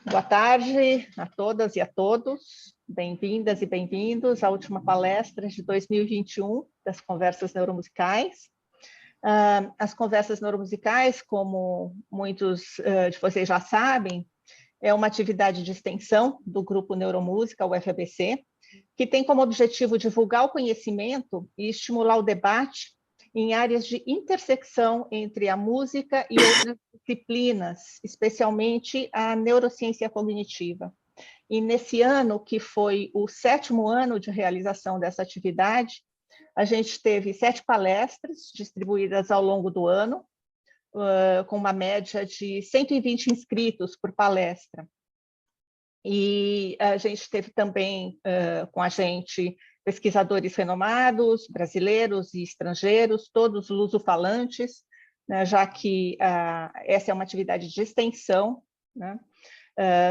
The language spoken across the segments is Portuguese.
Boa tarde a todas e a todos. Bem-vindas e bem-vindos à última palestra de 2021 das Conversas Neuromusicais. As Conversas Neuromusicais, como muitos de vocês já sabem, é uma atividade de extensão do Grupo Neuromúsica, o UFABC, que tem como objetivo divulgar o conhecimento e estimular o debate em áreas de intersecção entre a música e outras disciplinas, especialmente a neurociência cognitiva. E nesse ano, que foi o 7º ano de realização dessa atividade, a gente teve 7 palestras distribuídas ao longo do ano, com uma média de 120 inscritos por palestra. E a gente teve também com a gente pesquisadores renomados, brasileiros e estrangeiros, todos lusofalantes, né, já que essa é uma atividade de extensão, né,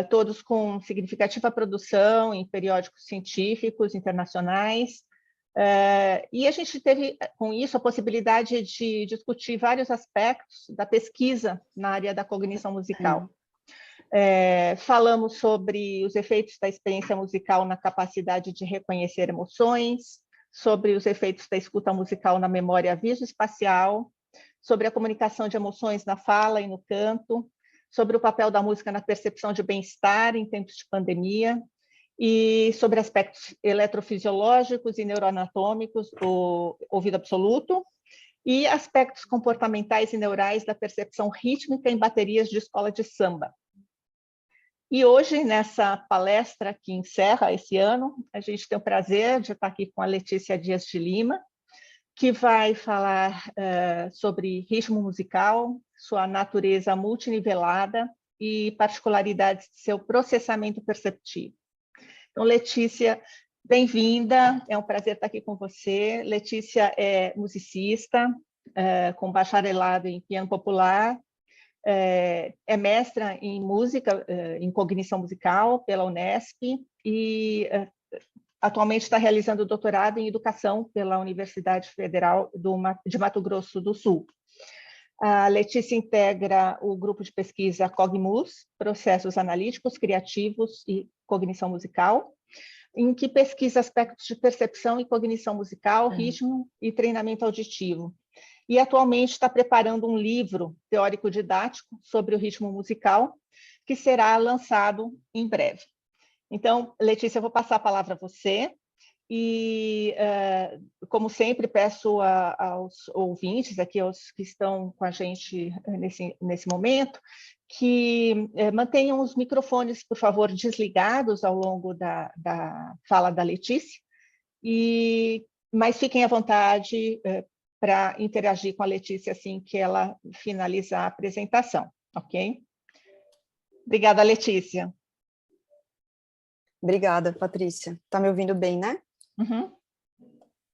todos com significativa produção em periódicos científicos internacionais, e a gente teve, com isso, a possibilidade de discutir vários aspectos da pesquisa na área da cognição musical. Falamos sobre os efeitos da experiência musical na capacidade de reconhecer emoções, sobre os efeitos da escuta musical na memória visoespacial, sobre a comunicação de emoções na fala e no canto, sobre o papel da música na percepção de bem-estar em tempos de pandemia, e sobre aspectos eletrofisiológicos e neuroanatômicos do ouvido absoluto, e aspectos comportamentais e neurais da percepção rítmica em baterias de escola de samba. E hoje, nessa palestra que encerra esse ano, a gente tem o prazer de estar aqui com a Letícia Dias de Lima, que vai falar sobre ritmo musical, sua natureza multinivelada e particularidades de seu processamento perceptivo. Então, Letícia, bem-vinda, é um prazer estar aqui com você. Letícia é musicista, com bacharelado em piano popular, é mestra em música, em cognição musical pela Unesp e atualmente está realizando doutorado em educação pela Universidade Federal de Mato Grosso do Sul. A Letícia integra o grupo de pesquisa CogMus, Processos Analíticos, Criativos e Cognição Musical, em que pesquisa aspectos de percepção e cognição musical, ritmo e treinamento auditivo. E atualmente está preparando um livro teórico-didático sobre o ritmo musical, que será lançado em breve. Então, Letícia, eu vou passar a palavra a você, e, como sempre, peço aos ouvintes, aqui aos que estão com a gente nesse momento, que mantenham os microfones, por favor, desligados ao longo da fala da Letícia, mas fiquem à vontade para interagir com a Letícia assim que ela finalizar a apresentação, ok? Obrigada, Letícia. Obrigada, Patrícia. Está me ouvindo bem, né? Uhum.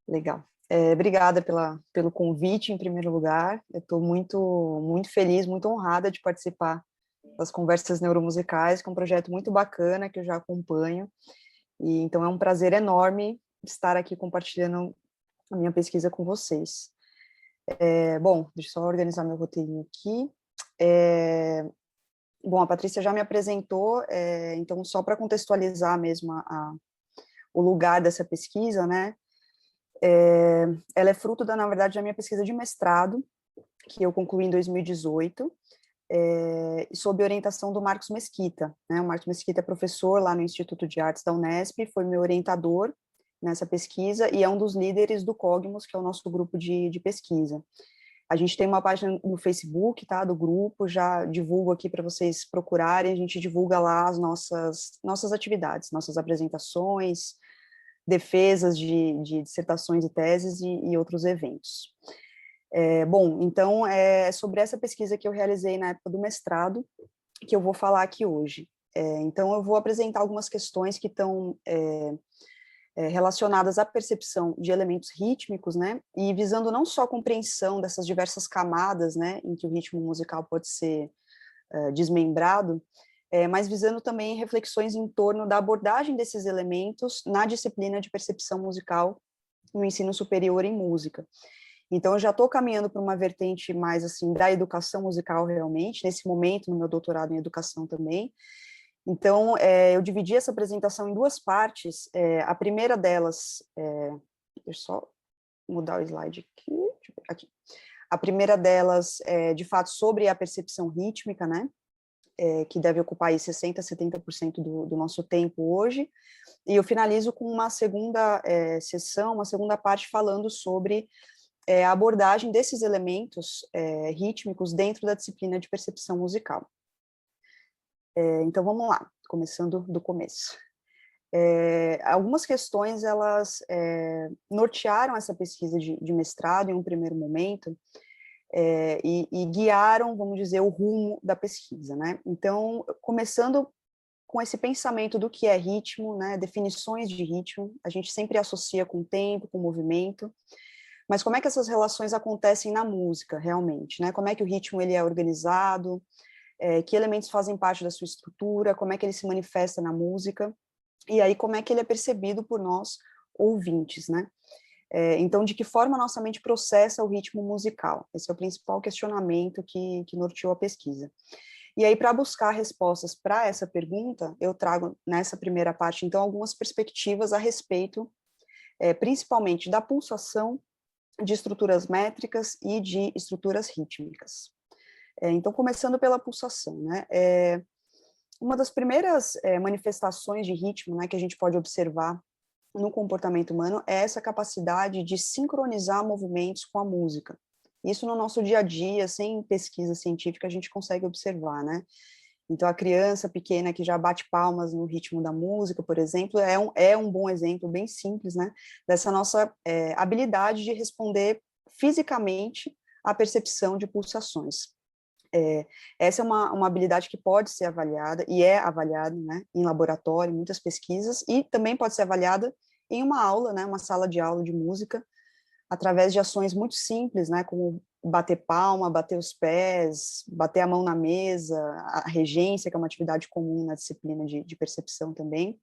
Legal. Obrigada pelo convite, em primeiro lugar. Eu estou muito feliz, muito honrada de participar das Conversas Neuromusicais, que é um projeto muito bacana, que eu já acompanho. E, então, é um prazer enorme estar aqui compartilhando a minha pesquisa com vocês. Bom, deixa eu só organizar meu roteirinho aqui. Bom, a Patrícia já me apresentou, então, só para contextualizar mesmo o lugar dessa pesquisa, né? Ela é fruto, na verdade, da minha pesquisa de mestrado, que eu concluí em 2018, sob orientação do Marcos Mesquita, né? O Marcos Mesquita é professor lá no Instituto de Artes da Unesp, foi meu orientador nessa pesquisa e é um dos líderes do CogMus, que é o nosso grupo de pesquisa. A gente tem uma página no Facebook, tá, do grupo, já divulgo aqui para vocês procurarem, a gente divulga lá as nossas atividades, nossas apresentações, defesas de dissertações e teses e outros eventos. Bom, então, é sobre essa pesquisa que eu realizei na época do mestrado, que eu vou falar aqui hoje. Então, eu vou apresentar algumas questões que estão relacionadas à percepção de elementos rítmicos, né, e visando não só a compreensão dessas diversas camadas, né, em que o ritmo musical pode ser desmembrado, mas visando também reflexões em torno da abordagem desses elementos na disciplina de percepção musical no ensino superior em música. Então, eu já estou caminhando para uma vertente mais, assim, da educação musical realmente, nesse momento, no meu doutorado em educação também. Então, eu dividi essa apresentação em duas partes. A primeira delas, deixa eu só mudar o slide aqui, deixa eu ver, aqui. A primeira delas é, de fato, sobre a percepção rítmica, né? Que deve ocupar aí 60%, 70% do nosso tempo hoje. E eu finalizo com uma segunda sessão, uma segunda parte falando sobre a abordagem desses elementos rítmicos dentro da disciplina de percepção musical. Então, vamos lá, começando do começo. Algumas questões, elas nortearam essa pesquisa de mestrado em um primeiro momento, e guiaram, vamos dizer, o rumo da pesquisa, né? Então, começando com esse pensamento do que é ritmo, né? Definições de ritmo, a gente sempre associa com tempo, com movimento, mas como é que essas relações acontecem na música, realmente, né? Como é que o ritmo ele é organizado, que elementos fazem parte da sua estrutura, como é que ele se manifesta na música, e aí como é que ele é percebido por nós, ouvintes, né? Então, de que forma a nossa mente processa o ritmo musical? Esse é o principal questionamento que norteou a pesquisa. E aí, para buscar respostas para essa pergunta, eu trago nessa primeira parte, então, algumas perspectivas a respeito, principalmente da pulsação, de estruturas métricas e de estruturas rítmicas. Então, começando pela pulsação, né? Uma das primeiras manifestações de ritmo, né, que a gente pode observar no comportamento humano é essa capacidade de sincronizar movimentos com a música. Isso no nosso dia a dia, sem pesquisa científica, a gente consegue observar, né? Então, a criança pequena que já bate palmas no ritmo da música, por exemplo, é um bom exemplo, bem simples, né? Dessa nossa habilidade de responder fisicamente à percepção de pulsações. Essa é uma habilidade que pode ser avaliada, e é avaliada, né, em laboratório, em muitas pesquisas, e também pode ser avaliada em uma aula, né, uma sala de aula de música, através de ações muito simples, né, como bater palma, bater os pés, bater a mão na mesa, a regência, que é uma atividade comum na disciplina de percepção também,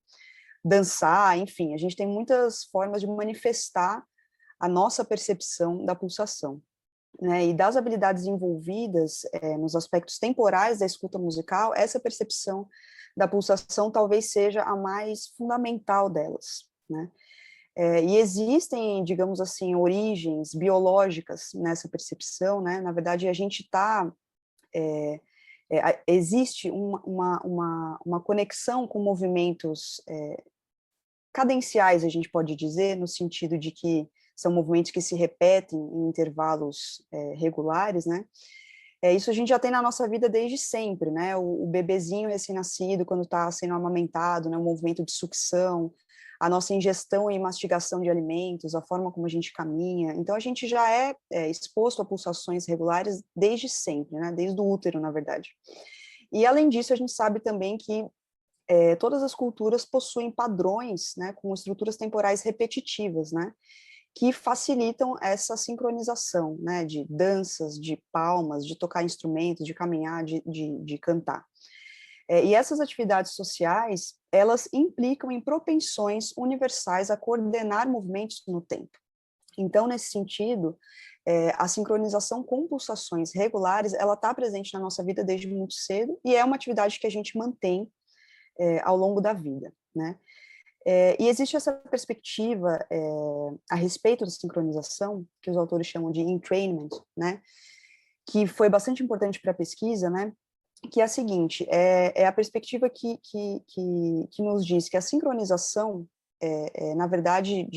dançar, enfim, a gente tem muitas formas de manifestar a nossa percepção da pulsação. Né, e das habilidades envolvidas nos aspectos temporais da escuta musical, essa percepção da pulsação talvez seja a mais fundamental delas, né? E existem, digamos assim, origens biológicas nessa percepção, né? Na verdade, a gente está... existe uma conexão com movimentos cadenciais, a gente pode dizer, no sentido de que são movimentos que se repetem em intervalos regulares, né? Isso a gente já tem na nossa vida desde sempre, né? O bebezinho recém-nascido, quando está sendo amamentado, né? O movimento de sucção, a nossa ingestão e mastigação de alimentos, a forma como a gente caminha. Então, a gente já é exposto a pulsações regulares desde sempre, né? Desde o útero, na verdade. E, além disso, a gente sabe também que todas as culturas possuem padrões, né? Com estruturas temporais repetitivas, né? Que facilitam essa sincronização, né, de danças, de palmas, de tocar instrumentos, de caminhar, de cantar. E essas atividades sociais, elas implicam em propensões universais a coordenar movimentos no tempo. Então, nesse sentido, a sincronização com pulsações regulares, ela está presente na nossa vida desde muito cedo e é uma atividade que a gente mantém ao longo da vida, né? E existe essa perspectiva a respeito da sincronização, que os autores chamam de entrainment, né, que foi bastante importante para a pesquisa, né, que é a seguinte, é a perspectiva que nos diz que a sincronização, na verdade,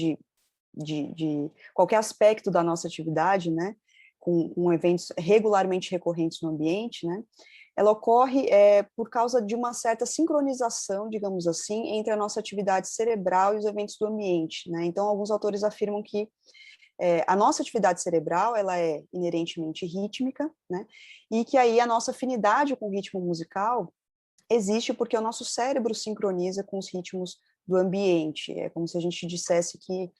de qualquer aspecto da nossa atividade, né, com eventos regularmente recorrentes no ambiente, né, ela ocorre por causa de uma certa sincronização, digamos assim, entre a nossa atividade cerebral e os eventos do ambiente, né? Então, alguns autores afirmam que a nossa atividade cerebral, ela é inerentemente rítmica, né? E que aí a nossa afinidade com o ritmo musical existe porque o nosso cérebro sincroniza com os ritmos do ambiente. É como se a gente dissesse que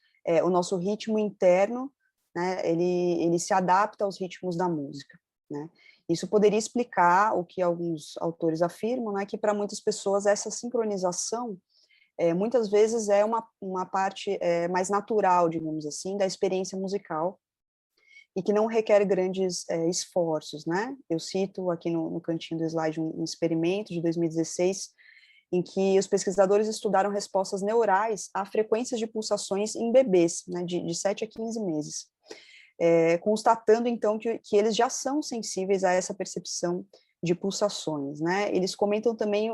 o nosso ritmo interno, né, ele se adapta aos ritmos da música, né? Isso poderia explicar o que alguns autores afirmam, né, que para muitas pessoas essa sincronização muitas vezes é uma parte mais natural, digamos assim, da experiência musical e que não requer grandes esforços, né? Eu cito aqui no cantinho do slide um experimento de 2016 em que os pesquisadores estudaram respostas neurais a frequências de pulsações em bebês, né, de 7 a 15 meses, constatando, então, que eles já são sensíveis a essa percepção de pulsações, né? Eles comentam também,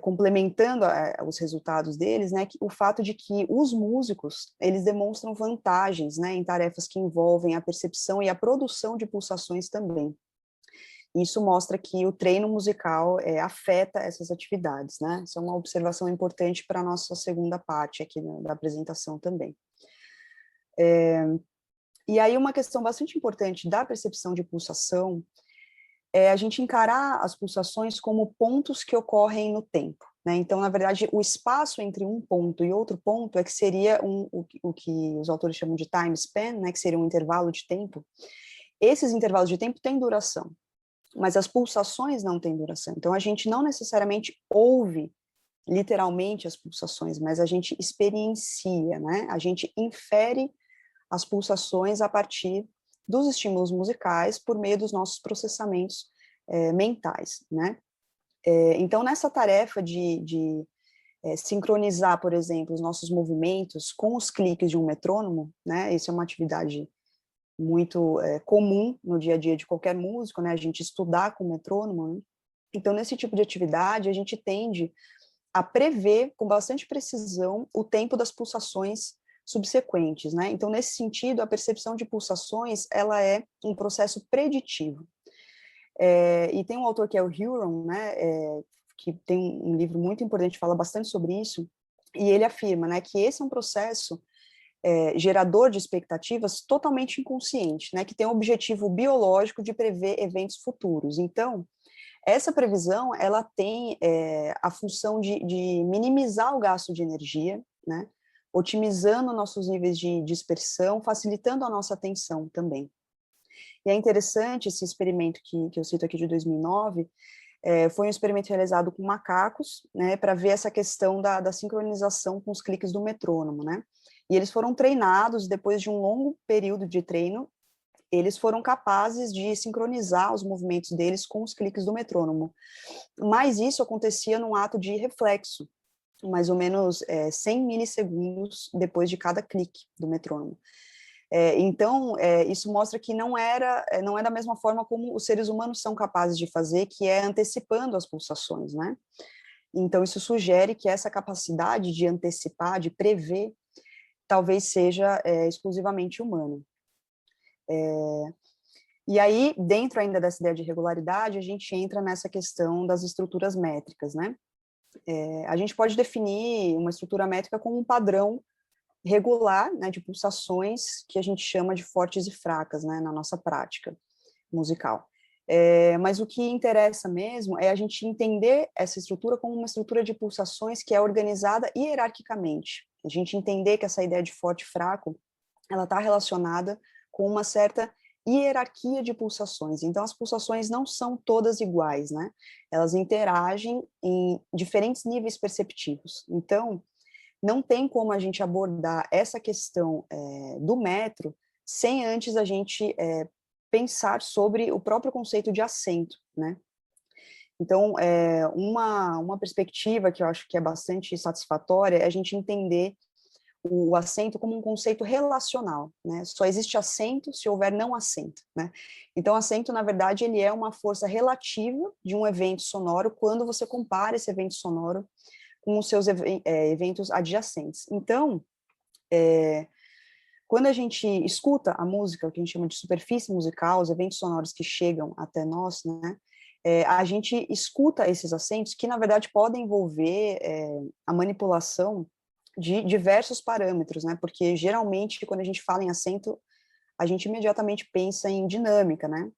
complementando os resultados deles, né, o fato de que os músicos, eles demonstram vantagens, né, em tarefas que envolvem a percepção e a produção de pulsações também. Isso mostra que o treino musical afeta essas atividades, né? Isso é uma observação importante para a nossa segunda parte aqui da apresentação também. E aí uma questão bastante importante da percepção de pulsação é a gente encarar as pulsações como pontos que ocorrem no tempo, né? Então, na verdade, o espaço entre um ponto e outro ponto é que seria o que os autores chamam de time span, né? Que seria um intervalo de tempo. Esses intervalos de tempo têm duração, mas as pulsações não têm duração. Então, a gente não necessariamente ouve literalmente as pulsações, mas a gente experiencia, né? A gente infere as pulsações a partir dos estímulos musicais por meio dos nossos processamentos mentais, né? Então, nessa tarefa de sincronizar, por exemplo, os nossos movimentos com os cliques de um metrônomo, né? Isso é uma atividade muito comum no dia a dia de qualquer músico, né? A gente estudar com metrônomo, né? Então, nesse tipo de atividade, a gente tende a prever com bastante precisão o tempo das pulsações subsequentes, né? Então, nesse sentido, a percepção de pulsações, ela é um processo preditivo. E tem um autor que é o Huron, né? Que tem um livro muito importante, fala bastante sobre isso, e ele afirma, né, que esse é um processo gerador de expectativas totalmente inconsciente, né, que tem o objetivo biológico de prever eventos futuros. Então, essa previsão, ela tem a função de minimizar o gasto de energia, né, otimizando nossos níveis de dispersão, facilitando a nossa atenção também. E é interessante esse experimento que eu cito aqui de 2009, foi um experimento realizado com macacos, né, para ver essa questão da sincronização com os cliques do metrônomo, né, e eles foram treinados, depois de um longo período de treino, eles foram capazes de sincronizar os movimentos deles com os cliques do metrônomo, mas isso acontecia num ato de reflexo, mais ou menos 100 milissegundos depois de cada clique do metrônomo. Então, isso mostra que não é da mesma forma como os seres humanos são capazes de fazer, que é antecipando as pulsações, né? Então, isso sugere que essa capacidade de antecipar, de prever, talvez seja exclusivamente humana. E aí, dentro ainda dessa ideia de regularidade, a gente entra nessa questão das estruturas métricas, né? A gente pode definir uma estrutura métrica como um padrão regular, né, de pulsações que a gente chama de fortes e fracas, né, na nossa prática musical. Mas o que interessa mesmo é a gente entender essa estrutura como uma estrutura de pulsações que é organizada hierarquicamente. A gente entender que essa ideia de forte e fraco, ela está relacionada com uma certa hierarquia de pulsações. Então, as pulsações não são todas iguais, né? Elas interagem em diferentes níveis perceptivos. Então, não tem como a gente abordar essa questão do metro sem antes a gente pensar sobre o próprio conceito de acento, né? Então, uma perspectiva que eu acho que é bastante satisfatória é a gente entender o acento como um conceito relacional, né? Só existe acento se houver não acento, né? Então, acento, na verdade, ele é uma força relativa de um evento sonoro quando você compara esse evento sonoro com os seus eventos adjacentes. Então, quando a gente escuta a música, o que a gente chama de superfície musical, os eventos sonoros que chegam até nós, né, a gente escuta esses acentos que, na verdade, podem envolver a manipulação de diversos parâmetros, né, porque, geralmente, quando a gente fala em acento, a gente imediatamente pensa em dinâmica, né,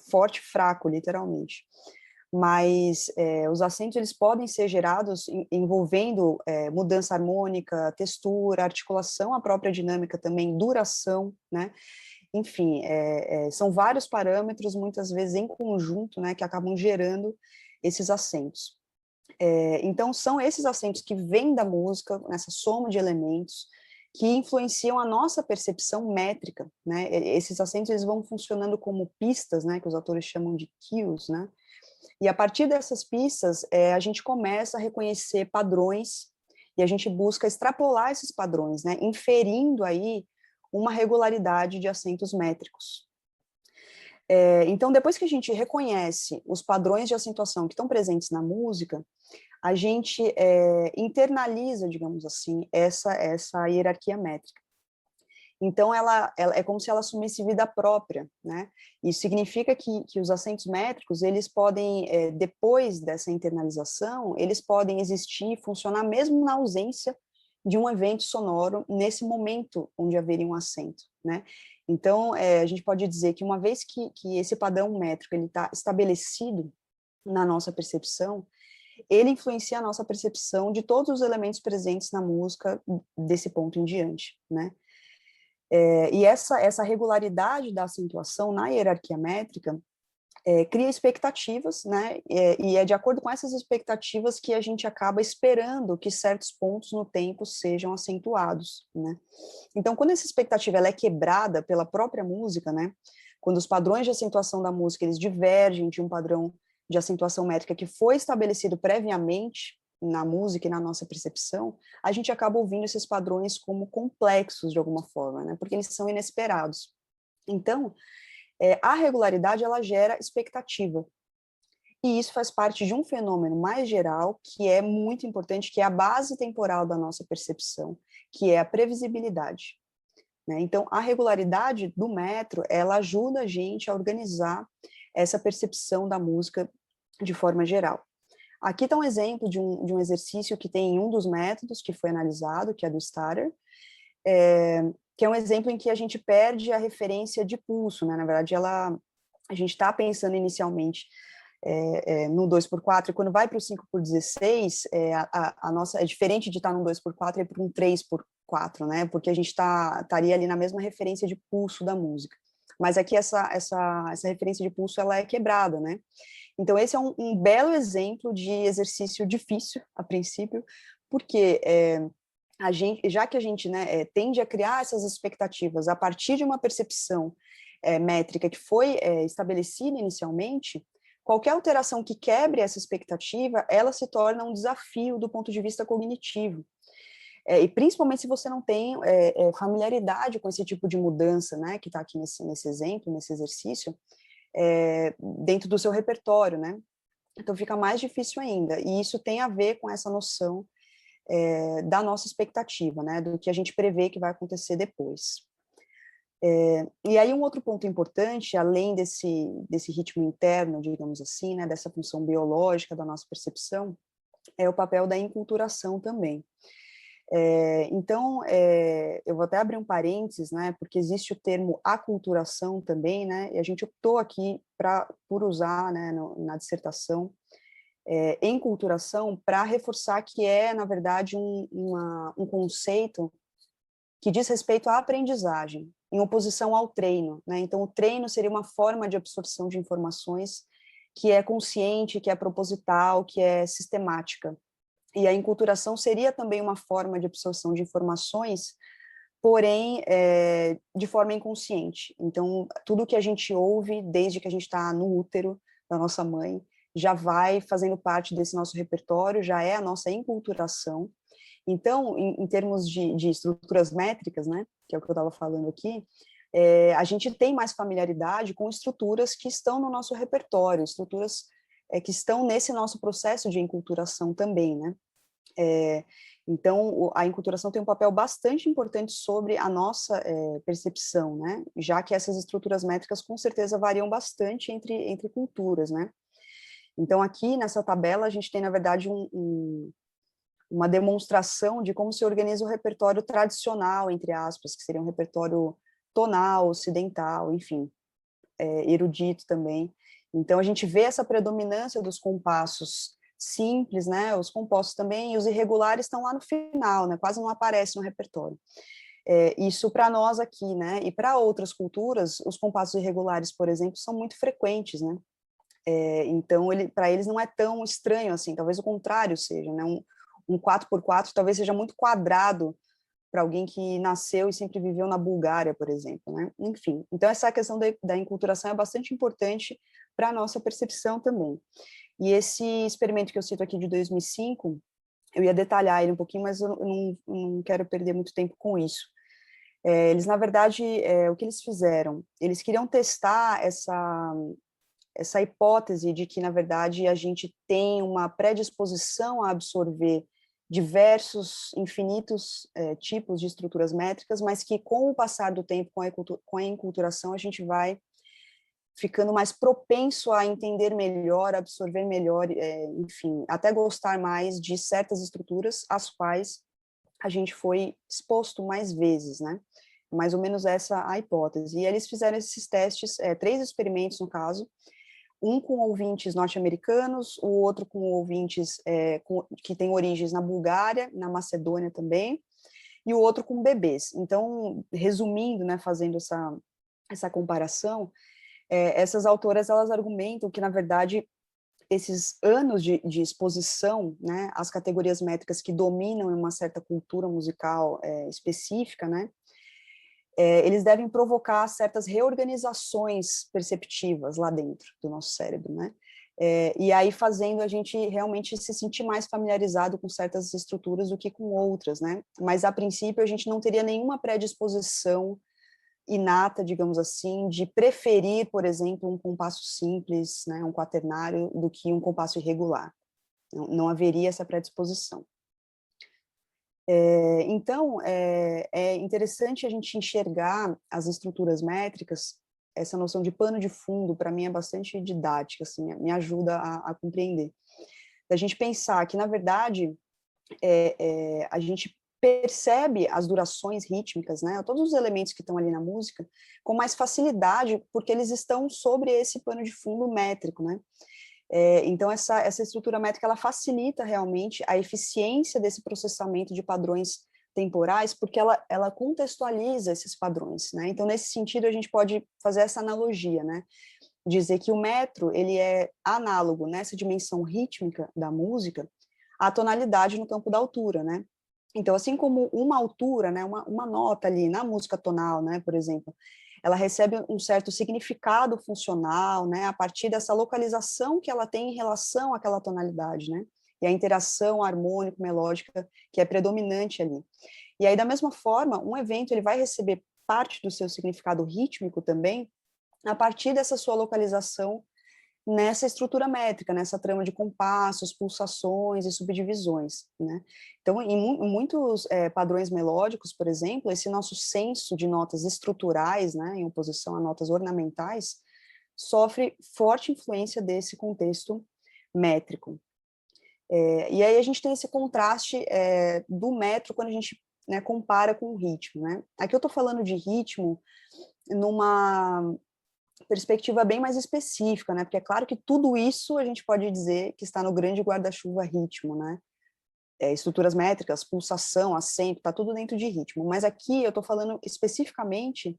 forte e fraco, literalmente. Mas os acentos eles podem ser gerados envolvendo mudança harmônica, textura, articulação, a própria dinâmica também, duração, né? Enfim, são vários parâmetros, muitas vezes em conjunto, né, que acabam gerando esses acentos. Então, são esses acentos que vêm da música, nessa soma de elementos, que influenciam a nossa percepção métrica, né? Esses acentos eles vão funcionando como pistas, né, que os autores chamam de cues, né? E a partir dessas pistas, a gente começa a reconhecer padrões e a gente busca extrapolar esses padrões, né, inferindo aí uma regularidade de acentos métricos. Então, depois que a gente reconhece os padrões de acentuação que estão presentes na música, a gente internaliza, digamos assim, essa hierarquia métrica. Então, ela é como se ela assumisse vida própria, né? Isso significa que os acentos métricos, eles podem, depois dessa internalização, eles podem existir e funcionar mesmo na ausência de um evento sonoro nesse momento onde haveria um acento, né? Então, a gente pode dizer que uma vez que esse padrão métrico ele está estabelecido na nossa percepção, ele influencia a nossa percepção de todos os elementos presentes na música desse ponto em diante, né? E essa regularidade da acentuação na hierarquia métrica cria expectativas, né? E é de acordo com essas expectativas que a gente acaba esperando que certos pontos no tempo sejam acentuados, né? Então, quando essa expectativa ela é quebrada pela própria música, né? Quando os padrões de acentuação da música eles divergem de um padrão de acentuação métrica que foi estabelecido previamente na música e na nossa percepção, a gente acaba ouvindo esses padrões como complexos de alguma forma, né? Porque eles são inesperados. Então, a regularidade ela gera expectativa. E isso faz parte de um fenômeno mais geral que é muito importante, que é a base temporal da nossa percepção, que é a previsibilidade, né? Então, a regularidade do metro, ela ajuda a gente a organizar essa percepção da música de forma geral. Aqui está um exemplo de um exercício que tem em um dos métodos que foi analisado, que é do Starer, que é um exemplo em que a gente perde a referência de pulso, né? Na verdade, a gente está pensando inicialmente no 2x4, e quando vai para o 5x16, a nossa, é diferente de estar num 2x4 e para um 3x4, né? Porque a gente estaria ali na mesma referência de pulso da música. Mas aqui essa referência de pulso ela é quebrada, né? Então, esse é um belo exemplo de exercício difícil, a princípio, porque já que a gente, né, tende a criar essas expectativas a partir de uma percepção métrica que foi estabelecida inicialmente, qualquer alteração que quebre essa expectativa, ela se torna um desafio do ponto de vista cognitivo. E principalmente se você não tem familiaridade com esse tipo de mudança, né, que está aqui nesse exemplo, nesse exercício, dentro do seu repertório, né? Então fica mais difícil ainda. E isso tem a ver com essa noção da nossa expectativa, né? Do que a gente prevê que vai acontecer depois. E aí um outro ponto importante, além desse ritmo interno, digamos assim, né? Dessa função biológica da nossa percepção, é o papel da enculturação também. Então, eu vou até abrir um parênteses, né, porque existe o termo aculturação também, né, e a gente optou aqui por usar, né, na dissertação, enculturação para reforçar que na verdade, um conceito que diz respeito à aprendizagem, em oposição ao treino, né, então o treino seria uma forma de absorção de informações que é consciente, que é proposital, que é sistemática. E a enculturação seria também uma forma de absorção de informações, porém, de forma inconsciente. Então, tudo que a gente ouve, desde que a gente está no útero da nossa mãe, já vai fazendo parte desse nosso repertório, já é a nossa enculturação. Então, em termos de estruturas métricas, né, que é o que eu estava falando aqui, a gente tem mais familiaridade com estruturas que estão no nosso repertório, estruturas que estão nesse nosso processo de enculturação também, né? Então, a enculturação tem um papel bastante importante sobre a nossa percepção, né? Já que essas estruturas métricas, com certeza, variam bastante entre culturas, né? Então, aqui nessa tabela, a gente tem, na verdade, uma demonstração de como se organiza o repertório tradicional, entre aspas, que seria um repertório tonal, ocidental, enfim, erudito também. Então, a gente vê essa predominância dos compassos simples, né, os compostos também, e os irregulares estão lá no final, né, quase não aparece no repertório. Isso para nós aqui, né, e para outras culturas, os compassos irregulares, por exemplo, são muito frequentes, né, então para eles não é tão estranho assim, talvez o contrário seja, né, um 4x4 talvez seja muito quadrado para alguém que nasceu e sempre viveu na Bulgária, por exemplo, né? Enfim, então essa questão da enculturação é bastante importante para a nossa percepção também. E esse experimento que eu cito aqui de 2005, eu ia detalhar ele um pouquinho, mas eu não quero perder muito tempo com isso. Eles, na verdade, o que eles fizeram? Eles queriam testar essa hipótese de que, na verdade, a gente tem uma predisposição a absorver diversos, infinitos tipos de estruturas métricas, mas que, com o passar do tempo, com a enculturação, a gente vai ficando mais propenso a entender melhor, absorver melhor, enfim, até gostar mais de certas estruturas às quais a gente foi exposto mais vezes, né? Mais ou menos essa a hipótese. E eles fizeram esses testes, 3 experimentos no caso, um com ouvintes norte-americanos, o outro com ouvintes que têm origens na Bulgária, na Macedônia também, e o outro com bebês. Então, resumindo, né, fazendo essa comparação, essas autoras, elas argumentam que, na verdade, esses anos de exposição, né, às categorias métricas que dominam em uma certa cultura musical específica, né, eles devem provocar certas reorganizações perceptivas lá dentro do nosso cérebro, né, e aí fazendo a gente realmente se sentir mais familiarizado com certas estruturas do que com outras, né, mas a princípio a gente não teria nenhuma predisposição inata, digamos assim, de preferir, por exemplo, um compasso simples, né, um quaternário, do que um compasso irregular. Não haveria essa predisposição. Então, é interessante a gente enxergar as estruturas métricas, essa noção de pano de fundo, para mim, é bastante didática, assim, me ajuda a compreender. A gente pensar que, na verdade, a gente percebe as durações rítmicas, né, todos os elementos que estão ali na música, com mais facilidade, porque eles estão sobre esse pano de fundo métrico, né. Então, essa estrutura métrica, ela facilita realmente a eficiência desse processamento de padrões temporais, porque ela contextualiza esses padrões, né. Então, nesse sentido, a gente pode fazer essa analogia, né, dizer que o metro, ele é análogo nessa dimensão rítmica da música à tonalidade no campo da altura, né. Então, assim como uma altura, né, uma nota ali na música tonal, né, por exemplo, ela recebe um certo significado funcional, né, a partir dessa localização que ela tem em relação àquela tonalidade, né, e a interação harmônico-melódica que é predominante ali. E aí, da mesma forma, um evento ele vai receber parte do seu significado rítmico também a partir dessa sua localização nessa estrutura métrica, nessa trama de compassos, pulsações e subdivisões, né? Então, em muitos padrões melódicos, por exemplo, esse nosso senso de notas estruturais, né, em oposição a notas ornamentais, sofre forte influência desse contexto métrico. E aí a gente tem esse contraste do metro quando a gente, né, compara com o ritmo, né? Aqui eu estou falando de ritmo numa perspectiva bem mais específica, né? Porque é claro que tudo isso a gente pode dizer que está no grande guarda-chuva ritmo, né? Estruturas métricas, pulsação, acento, está tudo dentro de ritmo. Mas aqui eu estou falando especificamente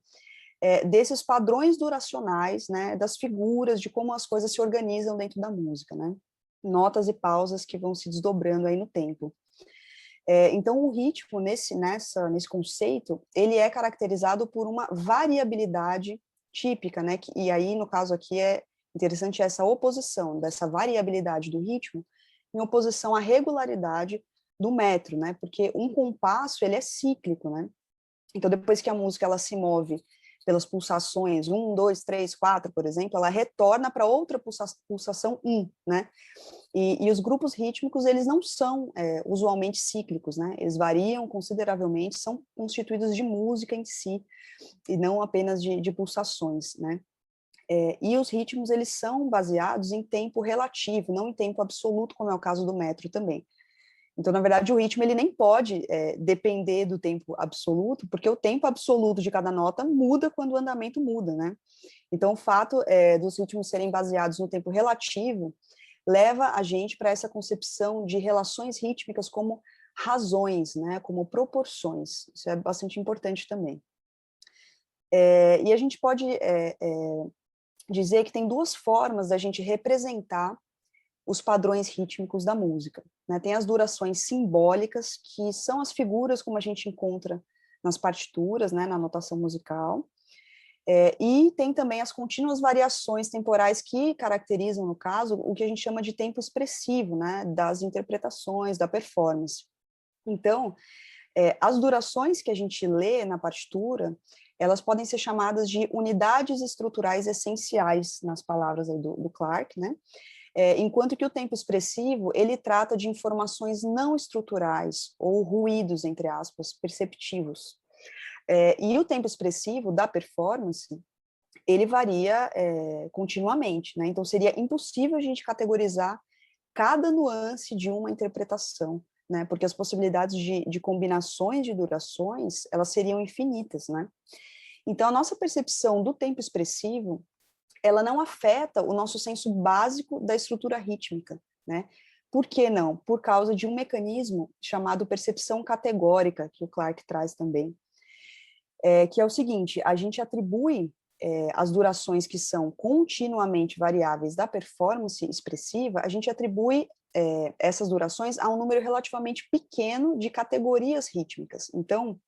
desses padrões duracionais, né? Das figuras, de como as coisas se organizam dentro da música, né? Notas e pausas que vão se desdobrando aí no tempo. Então, o ritmo, nesse conceito, ele é caracterizado por uma variabilidade típica, né? E aí, no caso aqui, é interessante essa oposição dessa variabilidade do ritmo em oposição à regularidade do metro, né? Porque um compasso, ele é cíclico, né? Então, depois que a música ela se move pelas pulsações 1, 2, 3, 4, por exemplo, ela retorna para outra pulsação 1, né? E os grupos rítmicos, eles não são usualmente cíclicos, né? Eles variam consideravelmente, são constituídos de música em si, e não apenas de pulsações, né? E os ritmos, eles são baseados em tempo relativo, não em tempo absoluto, como é o caso do metro também. Então, na verdade, o ritmo ele nem pode depender do tempo absoluto, porque o tempo absoluto de cada nota muda quando o andamento muda, né? Então, o fato dos ritmos serem baseados no tempo relativo leva a gente para essa concepção de relações rítmicas como razões, né? Como proporções. Isso é bastante importante também. E a gente pode dizer que tem duas formas da gente representar os padrões rítmicos da música, né? Tem as durações simbólicas, que são as figuras como a gente encontra nas partituras, né, na notação musical, E tem também as contínuas variações temporais que caracterizam, no caso, o que a gente chama de tempo expressivo, né, das interpretações, da performance. Então, as durações que a gente lê na partitura, elas podem ser chamadas de unidades estruturais essenciais, nas palavras aí do Clarke, né? Enquanto que o tempo expressivo, ele trata de informações não estruturais, ou ruídos, entre aspas, perceptivos. E o tempo expressivo da performance, ele varia continuamente, né? Então, seria impossível a gente categorizar cada nuance de uma interpretação, né? Porque as possibilidades de combinações de durações, elas seriam infinitas, né? Então, a nossa percepção do tempo expressivo, ela não afeta o nosso senso básico da estrutura rítmica, né? Por que não? Por causa de um mecanismo chamado percepção categórica, que o Clarke traz também, que é o seguinte: a gente atribui as durações que são continuamente variáveis da performance expressiva, a gente atribui essas durações a um número relativamente pequeno de categorias rítmicas. Então,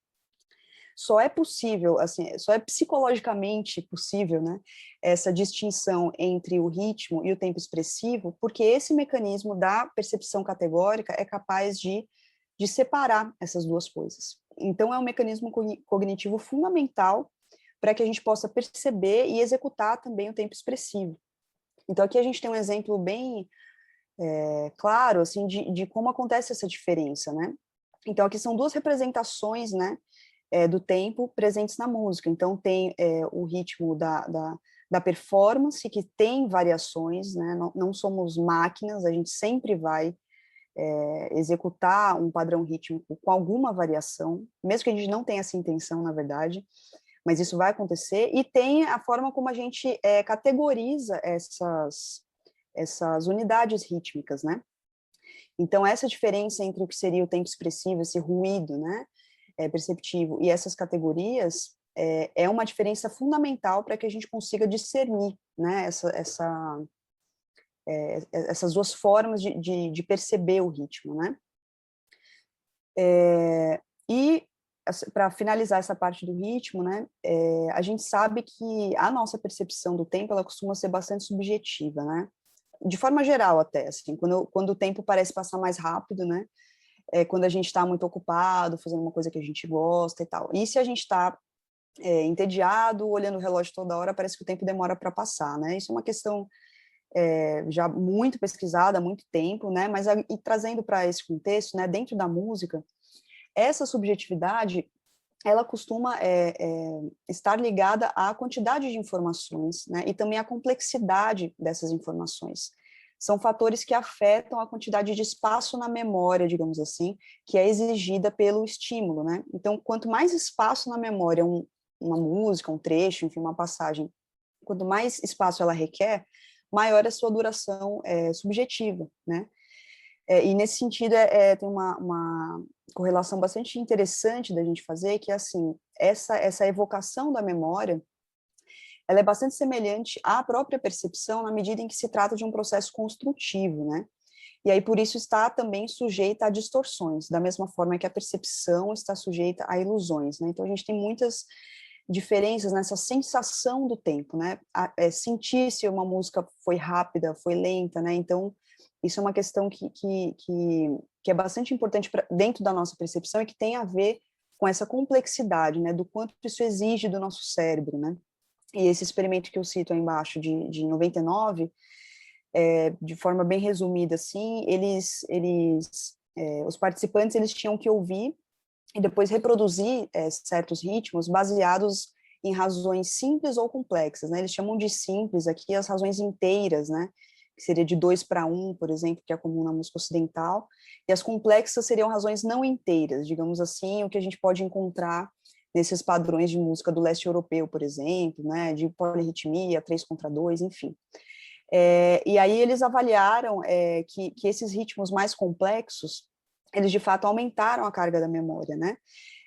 só é possível, assim, só é psicologicamente possível, né, essa distinção entre o ritmo e o tempo expressivo, porque esse mecanismo da percepção categórica é capaz de separar essas duas coisas. Então, é um mecanismo cognitivo fundamental para que a gente possa perceber e executar também o tempo expressivo. Então, aqui a gente tem um exemplo bem claro, assim, de como acontece essa diferença, né? Então, aqui são duas representações, né, do tempo presentes na música. Então, tem o ritmo da performance, que tem variações, né? Não somos máquinas, a gente sempre vai executar um padrão rítmico com alguma variação, mesmo que a gente não tenha essa intenção, na verdade, mas isso vai acontecer. E tem a forma como a gente categoriza essas unidades rítmicas, né? Então, essa diferença entre o que seria o tempo expressivo, esse ruído, né, perceptivo, e essas categorias, é uma diferença fundamental para que a gente consiga discernir, né, essas duas formas de perceber o ritmo, né? E para finalizar essa parte do ritmo, né, a gente sabe que a nossa percepção do tempo, ela costuma ser bastante subjetiva, né? De forma geral até, assim, quando o tempo parece passar mais rápido, né? Quando a gente está muito ocupado, fazendo uma coisa que a gente gosta e tal. E se a gente está entediado, olhando o relógio toda hora, parece que o tempo demora para passar, né? Isso é uma questão já muito pesquisada há muito tempo, né? Mas e trazendo para esse contexto, né? Dentro da música, essa subjetividade, ela costuma estar ligada à quantidade de informações, né? E também à complexidade dessas informações. São fatores que afetam a quantidade de espaço na memória, digamos assim, que é exigida pelo estímulo, né? Então, quanto mais espaço na memória, uma música, um trecho, enfim, uma passagem, quanto mais espaço ela requer, maior a sua duração subjetiva, né? E nesse sentido, tem uma correlação bastante interessante da gente fazer, que é assim, essa evocação da memória, ela é bastante semelhante à própria percepção na medida em que se trata de um processo construtivo, né? E aí, por isso, está também sujeita a distorções, da mesma forma que a percepção está sujeita a ilusões, né? Então, a gente tem muitas diferenças nessa sensação do tempo, né? Sentir se uma música foi rápida, foi lenta, né? Então, isso é uma questão que é bastante importante dentro da nossa percepção e que tem a ver com essa complexidade, né? Do quanto isso exige do nosso cérebro, né? E esse experimento que eu cito aí embaixo, de 99, de forma bem resumida, assim, os participantes, eles tinham que ouvir e depois reproduzir certos ritmos baseados em razões simples ou complexas, né? Eles chamam de simples aqui as razões inteiras, né? Que seria de 2-1, por exemplo, que é comum na música ocidental, e as complexas seriam razões não inteiras, digamos assim, o que a gente pode encontrar nesses padrões de música do leste europeu, por exemplo, né? De polirritmia, 3/2, enfim. E aí eles avaliaram que esses ritmos mais complexos, eles de fato aumentaram a carga da memória, né?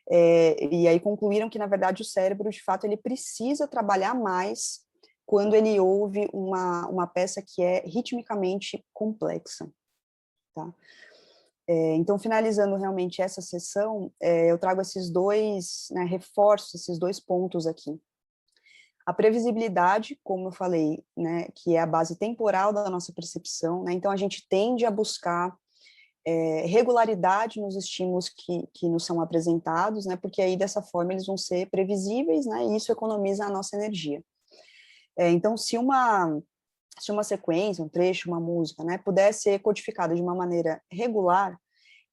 E aí concluíram que, na verdade, o cérebro, de fato, ele precisa trabalhar mais quando ele ouve uma peça que é ritmicamente complexa, tá? Então, finalizando realmente essa sessão, eu trago esses dois, né, reforço esses dois pontos aqui. A previsibilidade, como eu falei, né, que é a base temporal da nossa percepção, né, então a gente tende a buscar regularidade nos estímulos que nos são apresentados, né, porque aí dessa forma eles vão ser previsíveis, né, e isso economiza a nossa energia. Então, se uma sequência, um trecho, uma música, né, puder ser codificada de uma maneira regular,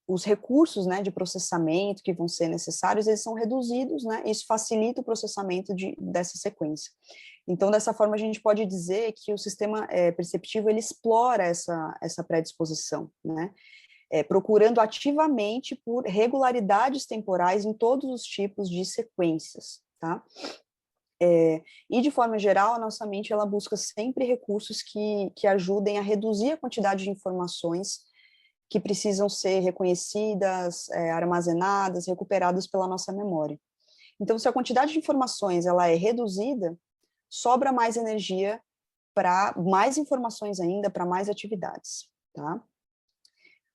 os recursos, né, de processamento que vão ser necessários, eles são reduzidos, né, isso facilita o processamento dessa sequência. Então, dessa forma, a gente pode dizer que o sistema perceptivo, ele explora essa predisposição, né, procurando ativamente por regularidades temporais em todos os tipos de sequências, tá? E, de forma geral, a nossa mente, ela busca sempre recursos que ajudem a reduzir a quantidade de informações que precisam ser reconhecidas, armazenadas, recuperadas pela nossa memória. Então, se a quantidade de informações ela é reduzida, sobra mais energia para mais informações ainda, para mais atividades, tá?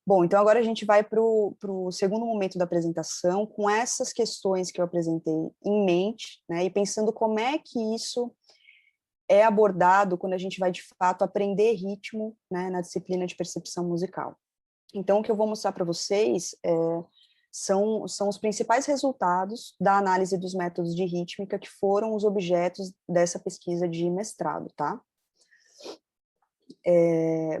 Bom, então agora a gente vai para o segundo momento da apresentação, com essas questões que eu apresentei em mente, né, e pensando como é que isso é abordado quando a gente vai, de fato, aprender ritmo, né, na disciplina de percepção musical. Então, o que eu vou mostrar para vocês são os principais resultados da análise dos métodos de rítmica que foram os objetos dessa pesquisa de mestrado, tá?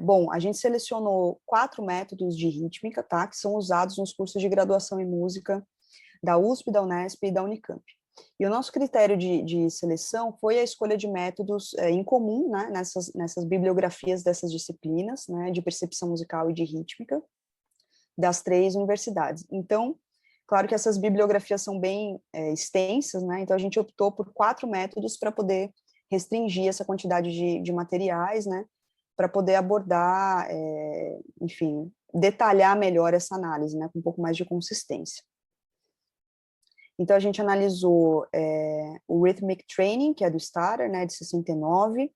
Bom, a gente selecionou 4 métodos de rítmica, tá? Que são usados nos cursos de graduação em música da USP, da Unesp e da Unicamp. E o nosso critério de seleção foi a escolha de métodos em comum, né, nessas bibliografias dessas disciplinas, né, de percepção musical e de rítmica, das 3 universidades. Então, claro que essas bibliografias são bem extensas, né, então a gente optou por 4 métodos para poder restringir essa quantidade de materiais, né, para poder abordar, enfim, detalhar melhor essa análise, né, com um pouco mais de consistência. Então, a gente analisou o Rhythmic Training, que é do Starter, né, de 69,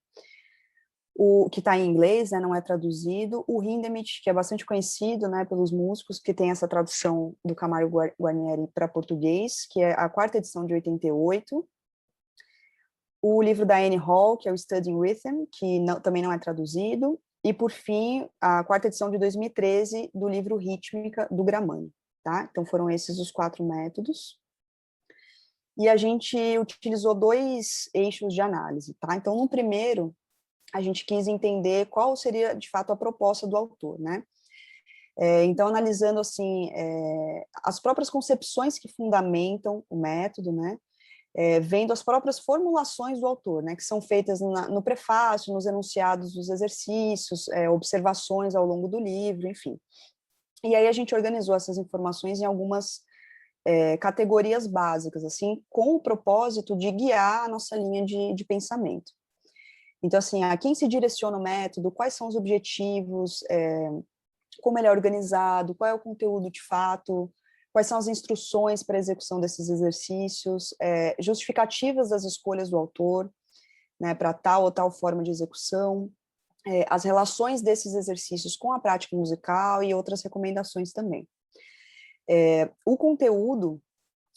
o que está em inglês, né, não é traduzido, o Hindemith, que é bastante conhecido, né, pelos músicos, que tem essa tradução do Camargo Guarnieri para português, que é a 4ª edição de 88, o livro da Annie Hall, que é o Studying Rhythm, que também não é traduzido, e, por fim, a 4ª edição de 2013 do livro Rítmica, do Gramani, tá? Então, foram esses os 4 métodos. E a gente utilizou 2 eixos de análise, tá? Então, no primeiro, a gente quis entender qual seria, de fato, a proposta do autor, né? Então, analisando, assim, as próprias concepções que fundamentam o método, né? Vendo as próprias formulações do autor, né? Que são feitas no prefácio, nos enunciados dos exercícios, observações ao longo do livro, enfim. E aí a gente organizou essas informações em algumas categorias básicas, assim, com o propósito de guiar a nossa linha de pensamento. Então, assim, a quem se direciona o método, quais são os objetivos, como ele é organizado, qual é o conteúdo de fato, quais são as instruções para a execução desses exercícios, justificativas das escolhas do autor, né, para tal ou tal forma de execução, as relações desses exercícios com a prática musical e outras recomendações também. O conteúdo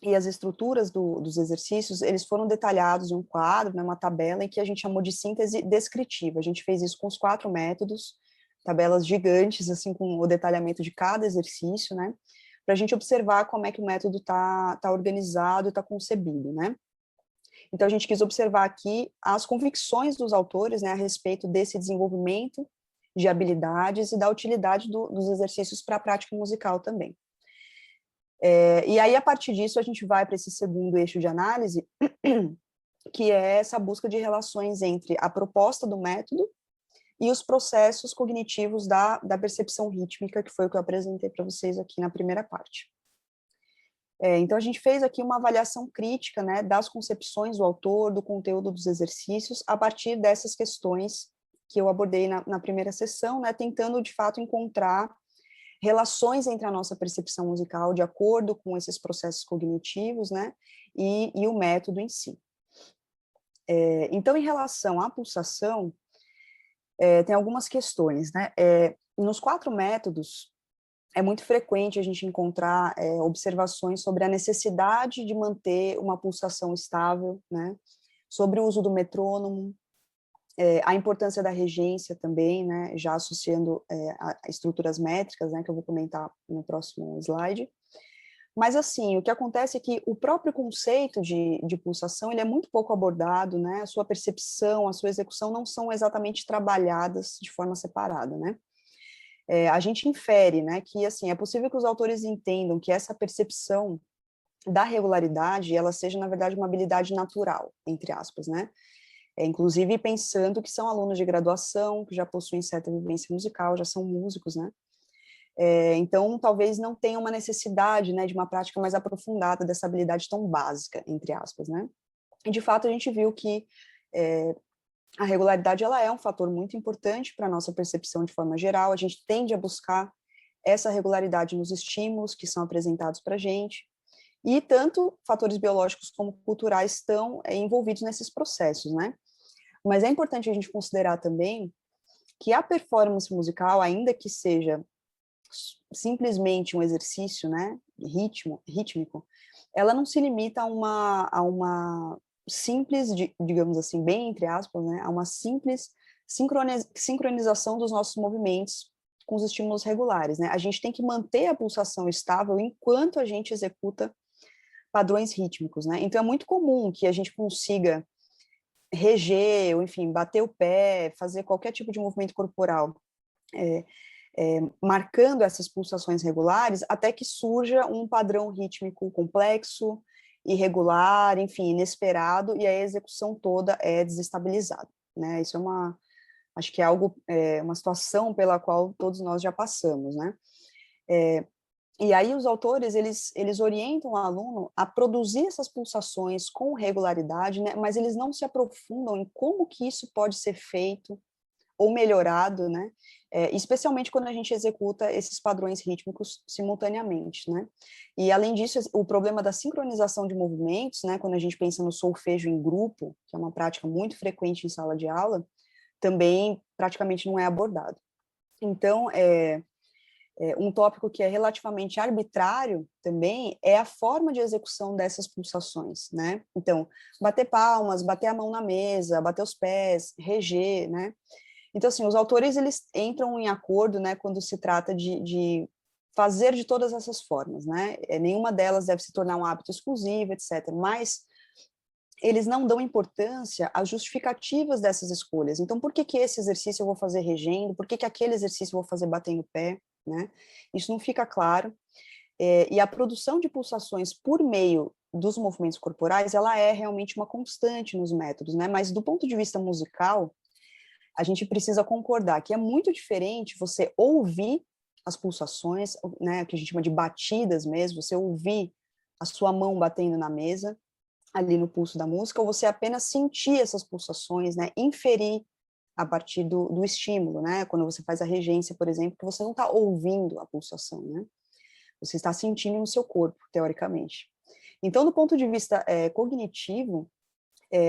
e as estruturas dos exercícios, eles foram detalhados em um quadro, né, uma tabela em que a gente chamou de síntese descritiva. A gente fez isso com os 4 métodos, tabelas gigantes, assim, com o detalhamento de cada exercício, né, para a gente observar como é que o método tá organizado, está concebido, né. Então, a gente quis observar aqui as convicções dos autores, né, a respeito desse desenvolvimento de habilidades e da utilidade dos exercícios para a prática musical também. E aí, a partir disso, a gente vai para esse segundo eixo de análise, que é essa busca de relações entre a proposta do método e os processos cognitivos da percepção rítmica, que foi o que eu apresentei para vocês aqui na primeira parte. Então, a gente fez aqui uma avaliação crítica, né, das concepções do autor, do conteúdo dos exercícios, a partir dessas questões que eu abordei na primeira sessão, né, tentando, de fato, encontrar relações entre a nossa percepção musical de acordo com esses processos cognitivos, né, e o método em si. Então, em relação à pulsação, tem algumas questões, né, nos 4 métodos, é muito frequente a gente encontrar observações sobre a necessidade de manter uma pulsação estável, né, sobre o uso do metrônomo, a importância da regência também, né, já associando a estruturas métricas, né, que eu vou comentar no próximo slide. Mas, assim, o que acontece é que o próprio conceito de pulsação, ele é muito pouco abordado, né, a sua percepção, a sua execução não são exatamente trabalhadas de forma separada, né. A gente infere, né, que, assim, é possível que os autores entendam que essa percepção da regularidade, ela seja, na verdade, uma habilidade natural, entre aspas, né, inclusive pensando que são alunos de graduação, que já possuem certa vivência musical, já são músicos, né, então talvez não tenha uma necessidade, né, de uma prática mais aprofundada dessa habilidade tão básica, entre aspas, né, e de fato a gente viu que a regularidade, ela é um fator muito importante para a nossa percepção de forma geral, a gente tende a buscar essa regularidade nos estímulos que são apresentados para a gente, e tanto fatores biológicos como culturais estão envolvidos nesses processos, né, mas é importante a gente considerar também que a performance musical, ainda que seja simplesmente um exercício, né, rítmico, ela não se limita a uma simples, digamos assim, bem entre aspas, né, a uma simples sincronização dos nossos movimentos com os estímulos regulares, né, a gente tem que manter a pulsação estável enquanto a gente executa padrões rítmicos, né, então é muito comum que a gente consiga reger, ou enfim, bater o pé, fazer qualquer tipo de movimento corporal, marcando essas pulsações regulares, até que surja um padrão rítmico complexo, irregular, enfim, inesperado, e a execução toda é desestabilizada, né? Isso acho que é algo, uma situação pela qual todos nós já passamos, né? E aí os autores, eles orientam o aluno a produzir essas pulsações com regularidade, né? Mas eles não se aprofundam em como que isso pode ser feito ou melhorado, né? Especialmente quando a gente executa esses padrões rítmicos simultaneamente, né? E além disso, o problema da sincronização de movimentos, né? Quando a gente pensa no solfejo em grupo, que é uma prática muito frequente em sala de aula, também praticamente não é abordado. Então, um tópico que é relativamente arbitrário também é a forma de execução dessas pulsações, né? Então, bater palmas, bater a mão na mesa, bater os pés, reger, né? Então, assim, os autores, eles entram em acordo, né, quando se trata de fazer de todas essas formas, né, nenhuma delas deve se tornar um hábito exclusivo, etc., mas eles não dão importância às justificativas dessas escolhas. Então, por que esse exercício eu vou fazer regendo? Por que aquele exercício eu vou fazer batendo o pé, né? Isso não fica claro. E a produção de pulsações por meio dos movimentos corporais, ela é realmente uma constante nos métodos, né? Mas do ponto de vista musical, a gente precisa concordar que é muito diferente você ouvir as pulsações, né, que a gente chama de batidas mesmo, você ouvir a sua mão batendo na mesa, ali no pulso da música, ou você apenas sentir essas pulsações, né, inferir a partir do estímulo, né, quando você faz a regência, por exemplo, que você não está ouvindo a pulsação, né, você está sentindo no seu corpo, teoricamente. Então, do ponto de vista cognitivo,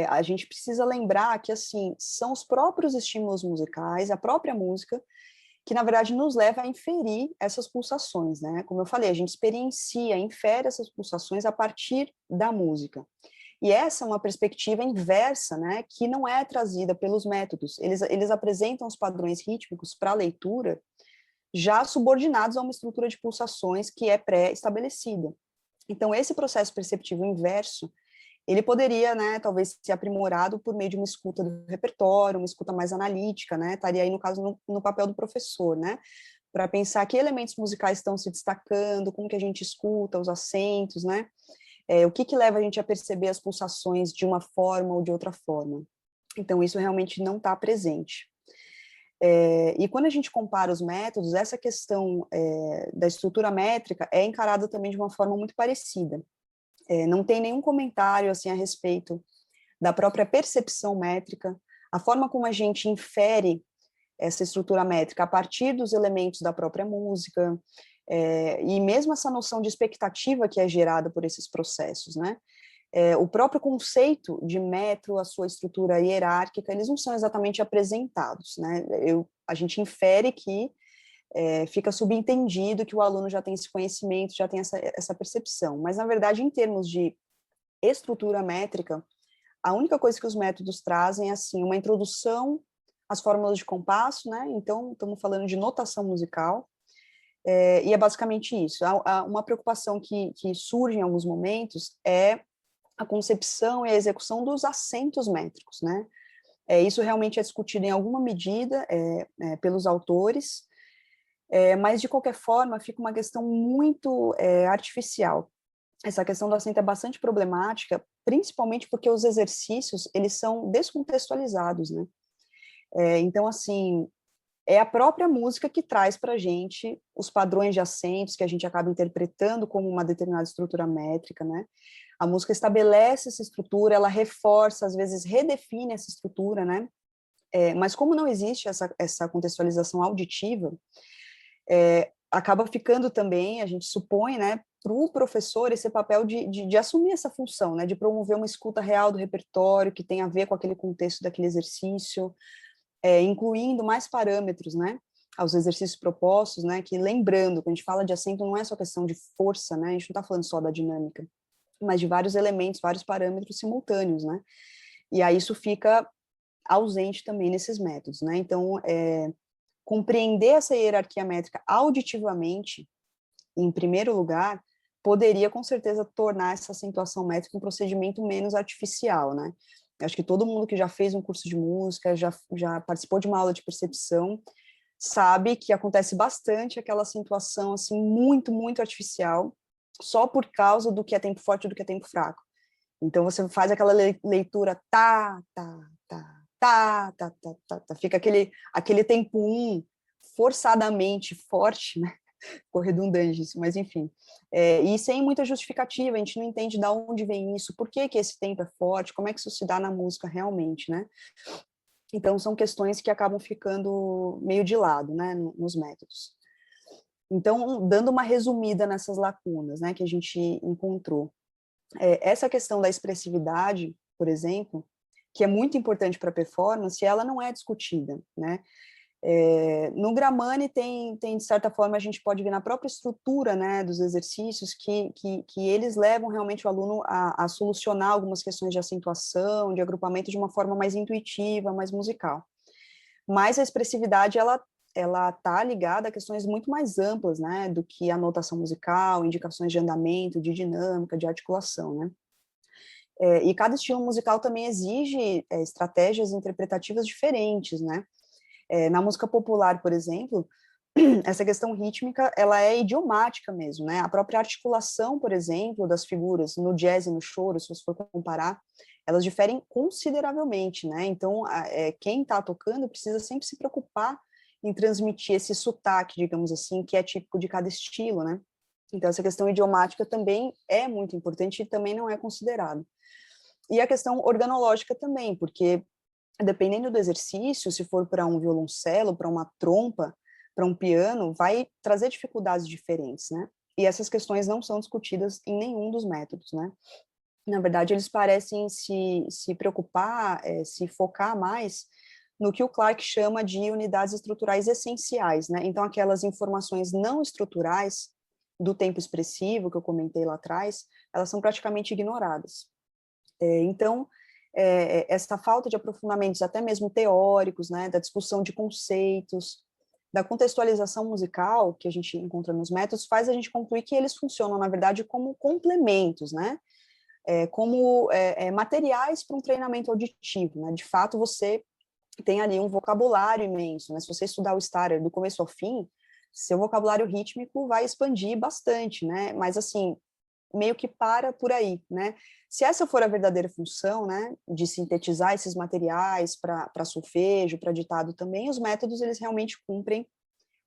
a gente precisa lembrar que, assim, são os próprios estímulos musicais, a própria música, que, na verdade, nos leva a inferir essas pulsações, né? Como eu falei, a gente experiencia, infere essas pulsações a partir da música. E essa é uma perspectiva inversa, né, que não é trazida pelos métodos. Eles apresentam os padrões rítmicos para a leitura já subordinados a uma estrutura de pulsações que é pré-estabelecida. Então, esse processo perceptivo inverso, ele poderia, né, talvez ser aprimorado por meio de uma escuta do repertório, uma escuta mais analítica, né, estaria aí, no caso, no papel do professor, né, para pensar que elementos musicais estão se destacando, como que a gente escuta, os acentos, né, o que leva a gente a perceber as pulsações de uma forma ou de outra forma. Então, isso realmente não está presente. E quando a gente compara os métodos, essa questão da estrutura métrica é encarada também de uma forma muito parecida. Não tem nenhum comentário assim a respeito da própria percepção métrica, a forma como a gente infere essa estrutura métrica a partir dos elementos da própria música, e mesmo essa noção de expectativa que é gerada por esses processos, né? O próprio conceito de metro, a sua estrutura hierárquica, eles não são exatamente apresentados, né? A gente infere que fica subentendido que o aluno já tem esse conhecimento, já tem essa percepção. Mas, na verdade, em termos de estrutura métrica, A única coisa que os métodos trazem é, assim, uma introdução às fórmulas de compasso, né? Então, estamos falando de notação musical, e é basicamente isso. Uma preocupação que surge em alguns momentos é a concepção e a execução dos acentos métricos, né? Isso realmente é discutido em alguma medida pelos autores, mas, de qualquer forma, fica uma questão muito artificial. Essa questão do acento é bastante problemática, principalmente porque os exercícios, eles são descontextualizados, né? Então, assim, é a própria música que traz para a gente os padrões de acentos que a gente acaba interpretando como uma determinada estrutura métrica, né? A música estabelece essa estrutura, ela reforça, às vezes redefine essa estrutura, né? Mas como não existe essa contextualização auditiva, acaba ficando também, a gente supõe, né, para o professor esse papel de assumir essa função, né, de promover uma escuta real do repertório que tem a ver com aquele contexto daquele exercício, incluindo mais parâmetros, né, aos exercícios propostos, né, que, lembrando, quando a gente fala de acento, não é só questão de força, né, a gente não está falando só da dinâmica, mas de vários elementos, vários parâmetros simultâneos, né, e aí isso fica ausente também nesses métodos, né, então, compreender essa hierarquia métrica auditivamente, em primeiro lugar, poderia, com certeza, tornar essa acentuação métrica um procedimento menos artificial, né? Eu acho que todo mundo que já fez um curso de música, já participou de uma aula de percepção, sabe que acontece bastante aquela acentuação, assim, muito, muito artificial, só por causa do que é tempo forte e do que é tempo fraco. Então, você faz aquela leitura tá, tá, tá, tá, tá, tá, tá, tá, fica aquele tempo forçadamente forte, né? Ficou redundante isso, mas enfim. E sem muita justificativa, a gente não entende de onde vem isso, por que que esse tempo é forte, como é que isso se dá na música realmente, né? Então, são questões que acabam ficando meio de lado, né, nos métodos. Então, dando uma resumida nessas lacunas, né, que a gente encontrou. Essa questão da expressividade, por exemplo, que é muito importante para a performance, ela não é discutida, né? No Gramani de certa forma, a gente pode ver na própria estrutura, né, dos exercícios que eles levam realmente o aluno a solucionar algumas questões de acentuação, de agrupamento de uma forma mais intuitiva, mais musical. Mas a expressividade, ela está ligada a questões muito mais amplas, né, do que a notação musical, indicações de andamento, de dinâmica, de articulação, né. E cada estilo musical também exige estratégias interpretativas diferentes, né. Na música popular, por exemplo, essa questão rítmica, ela é idiomática mesmo, né? A própria articulação, por exemplo, das figuras no jazz e no choro, se você for comparar, elas diferem consideravelmente, né? Então, quem está tocando precisa sempre se preocupar em transmitir esse sotaque, digamos assim, que é típico de cada estilo, né? Então, essa questão idiomática também é muito importante e também não é considerada. E a questão organológica também, porque dependendo do exercício, se for para um violoncelo, para uma trompa, para um piano, vai trazer dificuldades diferentes, né? E essas questões não são discutidas em nenhum dos métodos, né? Na verdade, eles parecem se preocupar, se focar mais no que o Clarke chama de unidades estruturais essenciais, né? Então, aquelas informações não estruturais do tempo expressivo, que eu comentei lá atrás, elas são praticamente ignoradas. Então, essa falta de aprofundamentos, até mesmo teóricos, né, da discussão de conceitos, da contextualização musical que a gente encontra nos métodos, faz a gente concluir que eles funcionam, na verdade, como complementos, né, como materiais para um treinamento auditivo, né, de fato você tem ali um vocabulário imenso, né, se você estudar o Starrer do começo ao fim, seu vocabulário rítmico vai expandir bastante, né, mas assim, meio que para por aí, né? Se essa for a verdadeira função, né, de sintetizar esses materiais para solfejo, para ditado também, os métodos, eles realmente cumprem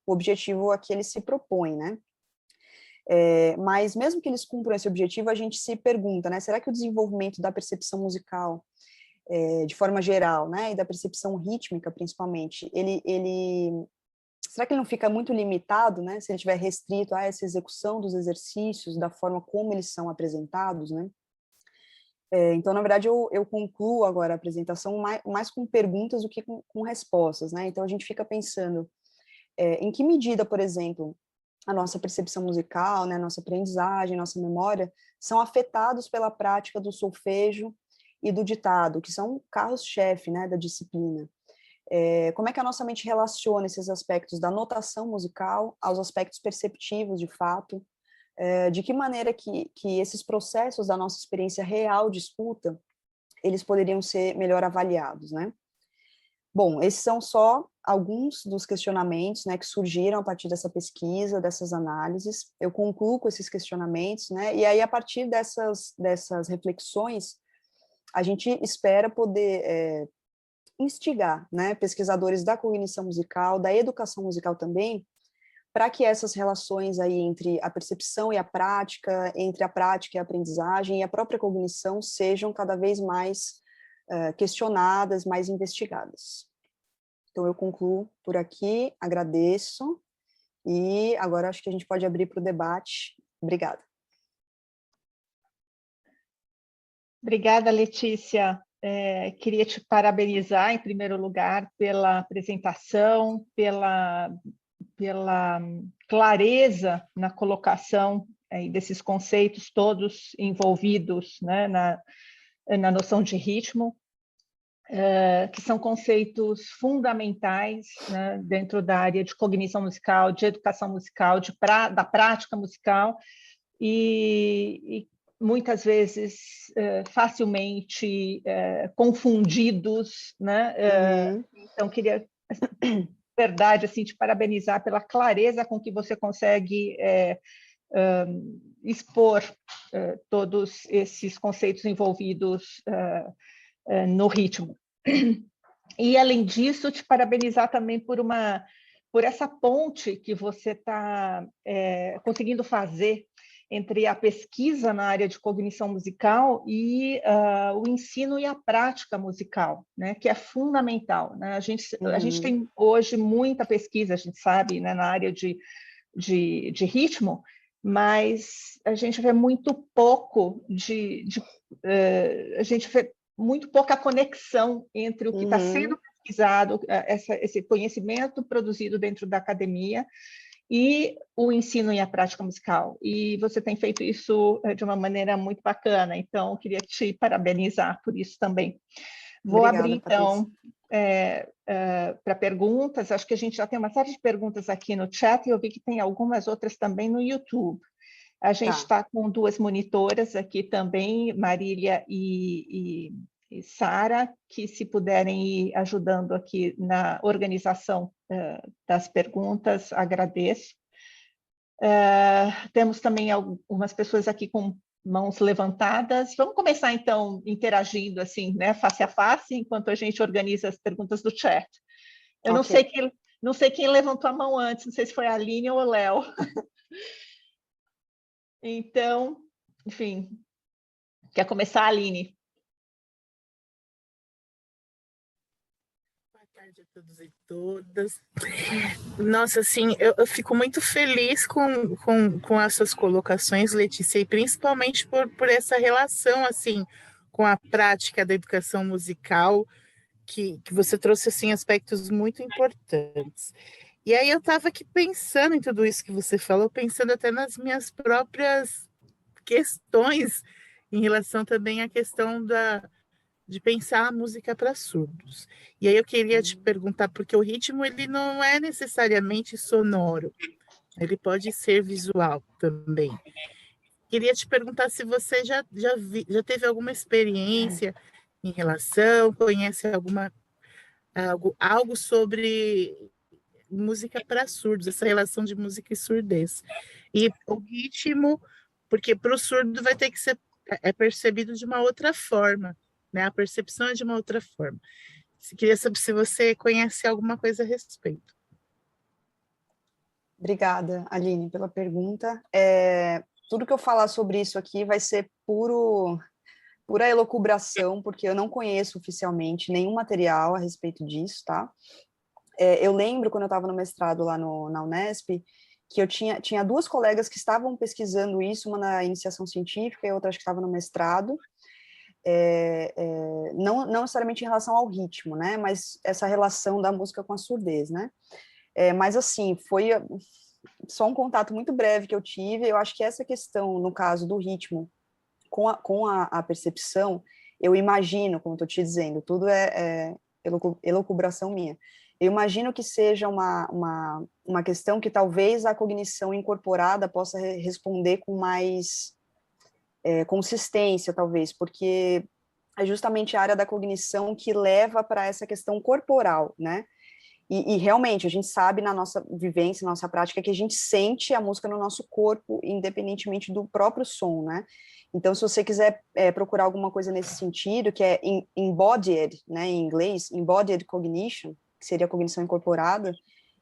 o objetivo a que eles se propõem, né? Mas mesmo que eles cumpram esse objetivo, a gente se pergunta, né, será que o desenvolvimento da percepção musical, de forma geral, né, e da percepção rítmica, principalmente, será que ele não fica muito limitado, né, se ele estiver restrito a essa execução dos exercícios, da forma como eles são apresentados, né? Então, na verdade, eu concluo agora a apresentação mais com perguntas do que com respostas, né? Então, a gente fica pensando em que medida, por exemplo, a nossa percepção musical, né, a nossa aprendizagem, nossa memória, são afetados pela prática do solfejo e do ditado, que são carros-chefe, né, da disciplina. Como é que a nossa mente relaciona esses aspectos da notação musical aos aspectos perceptivos, de fato? De que maneira que esses processos da nossa experiência real de escuta, eles poderiam ser melhor avaliados, né? Bom, esses são só alguns dos questionamentos, né, que surgiram a partir dessa pesquisa, dessas análises. Eu concluo com esses questionamentos, né, e aí a partir dessas reflexões, a gente espera poder instigar, né, pesquisadores da cognição musical, da educação musical também, para que essas relações aí entre a percepção e a prática, entre a prática e a aprendizagem e a própria cognição sejam cada vez mais questionadas, mais investigadas. Então, eu concluo por aqui, agradeço, e agora acho que a gente pode abrir para o debate. Obrigada. Obrigada, Letícia. Queria te parabenizar, em primeiro lugar, pela apresentação, pela clareza na colocação desses conceitos todos envolvidos, né, na noção de ritmo, que são conceitos fundamentais, né, dentro da área de cognição musical, de educação musical, da prática musical, e muitas vezes facilmente confundidos, né? Então, queria, verdade, assim, te parabenizar pela clareza com que você consegue expor todos esses conceitos envolvidos no ritmo. E, além disso, te parabenizar também por essa ponte que você está conseguindo fazer entre a pesquisa na área de cognição musical e o ensino e a prática musical, né, que é fundamental, né? A gente tem hoje muita pesquisa, a gente sabe, né, na área de ritmo, mas a gente vê muito pouco a gente vê muito pouca conexão entre o que está sendo pesquisado, esse conhecimento produzido dentro da academia, e o ensino e a prática musical. E você tem feito isso de uma maneira muito bacana, então queria te parabenizar por isso também. Vou abrir, então, para perguntas. Acho que a gente já tem uma série de perguntas aqui no chat, e eu vi que tem algumas outras também no YouTube. A gente está com duas monitoras aqui também, Marília e Sara, que, se puderem ir ajudando aqui na organização das perguntas, agradeço. Temos também algumas pessoas aqui com mãos levantadas. Vamos começar, então, interagindo, assim, né, face a face, enquanto a gente organiza as perguntas do chat. Eu não sei quem levantou a mão antes, não sei se foi a Aline ou o Léo. Então, enfim, quer começar, Aline? Boa tarde a todos e todas. Nossa, assim, eu fico muito feliz com essas colocações, Letícia, e principalmente por essa relação, assim, com a prática da educação musical, que você trouxe, assim, aspectos muito importantes. E aí eu estava aqui pensando em tudo isso que você falou, pensando até nas minhas próprias questões em relação também à questão de pensar a música para surdos. E aí eu queria te perguntar, porque o ritmo ele não é necessariamente sonoro, ele pode ser visual também. Queria te perguntar se você já teve alguma experiência em relação, conhece algo sobre música para surdos, essa relação de música e surdez. E o ritmo, porque para o surdo vai ter que ser percebido de uma outra forma, né? A percepção é de uma outra forma. Queria saber se você conhece alguma coisa a respeito. Obrigada, Aline, pela pergunta. Tudo que eu falar sobre isso aqui vai ser pura elucubração, porque eu não conheço oficialmente nenhum material a respeito disso, tá? Eu lembro, quando eu estava no mestrado lá na Unesp, que eu tinha duas colegas que estavam pesquisando isso, uma na iniciação científica e outra acho que estava no mestrado, não necessariamente em relação ao ritmo, né, mas essa relação da música com a surdez, né, mas assim, foi só um contato muito breve que eu tive. Eu acho que essa questão, no caso do ritmo, com a percepção, eu imagino, como estou te dizendo, tudo é elucubração minha. Eu imagino que seja uma questão que talvez a cognição incorporada possa responder com mais consistência, talvez, porque é justamente a área da cognição que leva para essa questão corporal, né? E realmente, a gente sabe na nossa vivência, na nossa prática, que a gente sente a música no nosso corpo, independentemente do próprio som, né? Então, se você quiser procurar alguma coisa nesse sentido, que é embodied, né, em inglês, embodied cognition, que seria a cognição incorporada,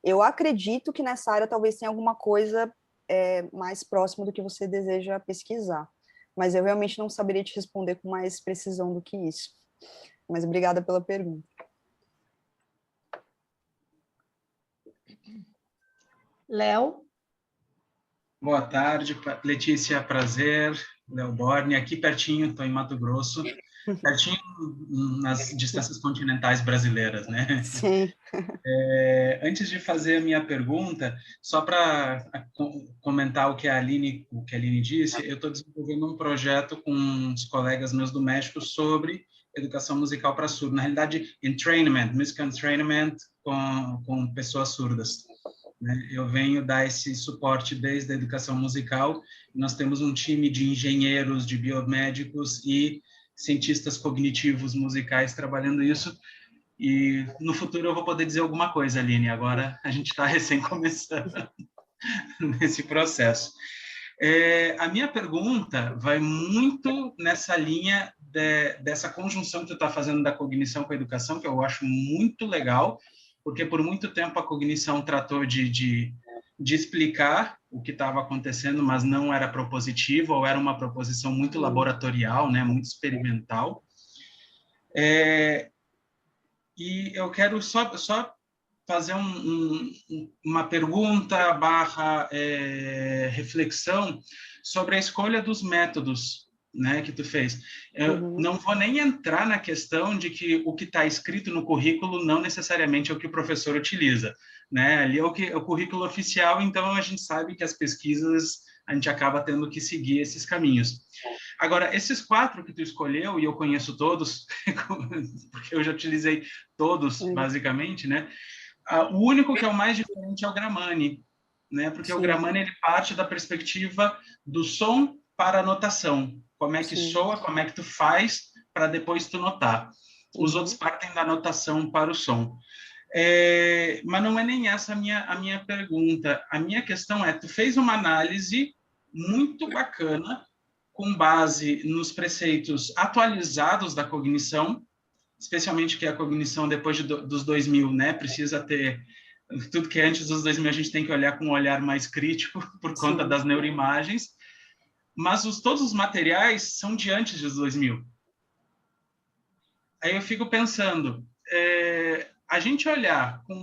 eu acredito que nessa área talvez tenha alguma coisa mais próxima do que você deseja pesquisar. Mas eu realmente não saberia te responder com mais precisão do que isso. Mas obrigada pela pergunta. Léo? Boa tarde, Letícia, prazer. Léo Borne, aqui pertinho, estou em Mato Grosso, pertinho nas distâncias continentais brasileiras, né? Sim. Antes de fazer a minha pergunta, só para comentar o que a Aline disse, eu estou desenvolvendo um projeto com uns colegas meus do México sobre educação musical para surdo. Na realidade, entrainment, music entrainment com pessoas surdas. Né? Eu venho dar esse suporte desde a educação musical. Nós temos um time de engenheiros, de biomédicos e cientistas cognitivos musicais trabalhando isso. E no futuro eu vou poder dizer alguma coisa, Aline. Agora a gente está recém começando nesse processo. A minha pergunta vai muito nessa linha dessa conjunção que tu está fazendo da cognição com a educação, que eu acho muito legal, porque por muito tempo a cognição tratou de explicar o que estava acontecendo, mas não era propositiva, ou era uma proposição muito laboratorial, né, muito experimental. E eu quero só fazer uma pergunta barra reflexão sobre a escolha dos métodos, né, que tu fez. Eu não vou nem entrar na questão de que o que está escrito no currículo não necessariamente é o que o professor utiliza, né? Ali é o currículo oficial, então a gente sabe que as pesquisas a gente acaba tendo que seguir esses caminhos. Agora, esses 4 que tu escolheu, e eu conheço todos, porque eu já utilizei todos, basicamente, né? O único que é o mais diferente é o Gramani, né? Porque o Gramani ele parte da perspectiva do som para a notação. Como é que soa, como é que tu faz para depois tu notar. Os outros partem da notação para o som. Mas não é nem essa a minha pergunta. A minha questão é, tu fez uma análise muito bacana com base nos preceitos atualizados da cognição, especialmente que a cognição depois dos 2000, né, precisa ter tudo que é antes dos 2000 a gente tem que olhar com um olhar mais crítico por conta das neuroimagens, mas todos os materiais são de antes dos 2000. Aí eu fico pensando, a gente olhar com